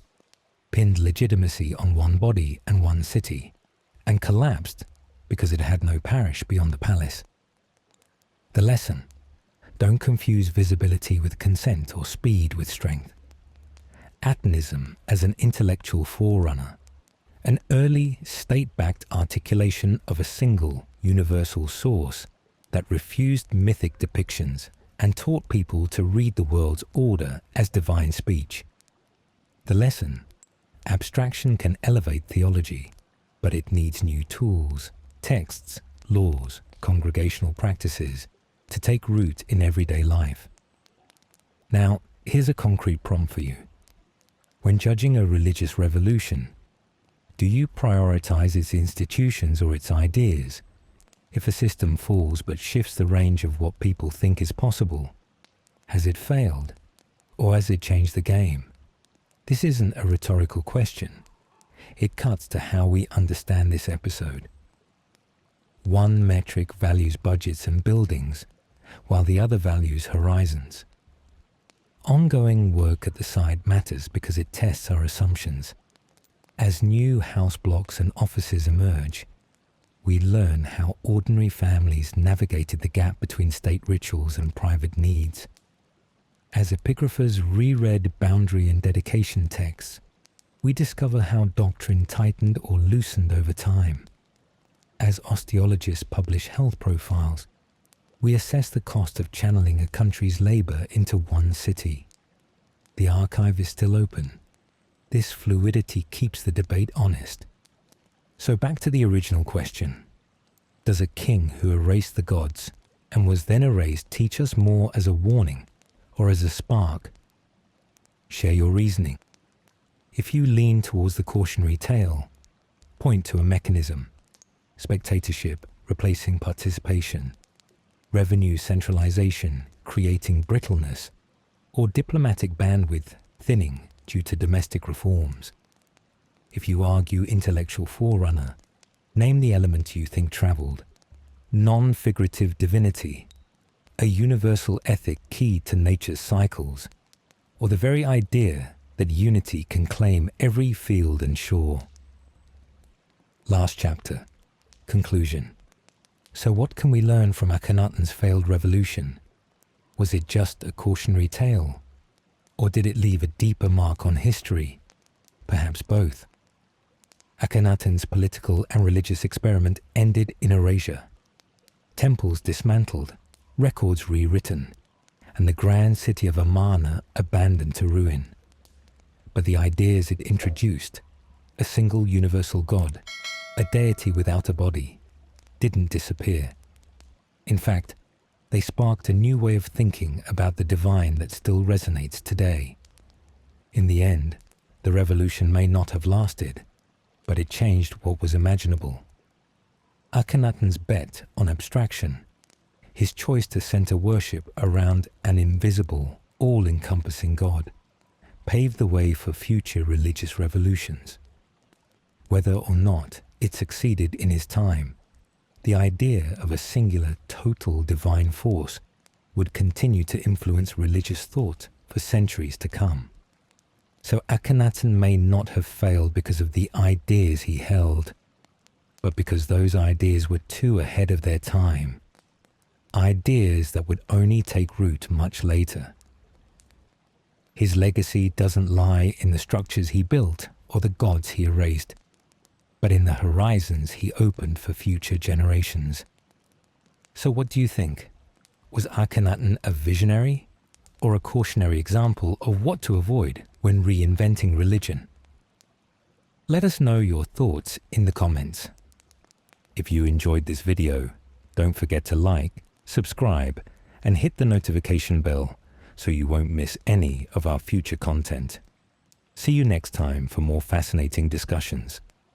pinned legitimacy on one body and one city, and collapsed because it had no parish beyond the palace. The lesson: don't confuse visibility with consent or speed with strength. Atenism as an intellectual forerunner, an early state-backed articulation of a single universal source that refused mythic depictions and taught people to read the world's order as divine speech. The lesson: abstraction can elevate theology, but it needs new tools, texts, laws, congregational practices to take root in everyday life. Now, here's a concrete prompt for you. When judging a religious revolution, do you prioritize its institutions or its ideas? If a system falls but shifts the range of what people think is possible, has it failed? Or has it changed the game? This isn't a rhetorical question. It cuts to how we understand this episode. One metric values budgets and buildings, while the other values horizons. Ongoing work at the site matters because it tests our assumptions. As new house blocks and offices emerge, we learn how ordinary families navigated the gap between state rituals and private needs. As epigraphers reread boundary and dedication texts, we discover how doctrine tightened or loosened over time. As osteologists publish health profiles, we assess the cost of channeling a country's labor into one city. The archive is still open. This fluidity keeps the debate honest. So back to the original question. Does a king who erased the gods and was then erased teach us more as a warning or as a spark? Share your reasoning. If you lean towards the cautionary tale, point to a mechanism: spectatorship replacing participation, revenue centralization creating brittleness, or diplomatic bandwidth thinning due to domestic reforms. If you argue intellectual forerunner, name the element you think traveled: non-figurative divinity, a universal ethic key to nature's cycles, or the very idea that unity can claim every field and shore. Last chapter. Conclusion. So what can we learn from Akhenaten's failed revolution? Was it just a cautionary tale? Or did it leave a deeper mark on history? Perhaps both. Akhenaten's political and religious experiment ended in erasure. Temples dismantled, records rewritten, and the grand city of Amarna abandoned to ruin. But the ideas it introduced, a single universal God, a deity without a body, didn't disappear. In fact, they sparked a new way of thinking about the divine that still resonates today. In the end, the revolution may not have lasted, but it changed what was imaginable. Akhenaten's bet on abstraction, his choice to center worship around an invisible, all-encompassing God, paved the way for future religious revolutions. Whether or not it succeeded in his time, the idea of a singular, total divine force would continue to influence religious thought for centuries to come. So Akhenaten may not have failed because of the ideas he held, but because those ideas were too ahead of their time. Ideas that would only take root much later. His legacy doesn't lie in the structures he built or the gods he erased, but in the horizons he opened for future generations. So what do you think? Was Akhenaten a visionary or a cautionary example of what to avoid when reinventing religion? Let us know your thoughts in the comments. If you enjoyed this video, don't forget to like, subscribe, and hit the notification bell so you won't miss any of our future content. See you next time for more fascinating discussions.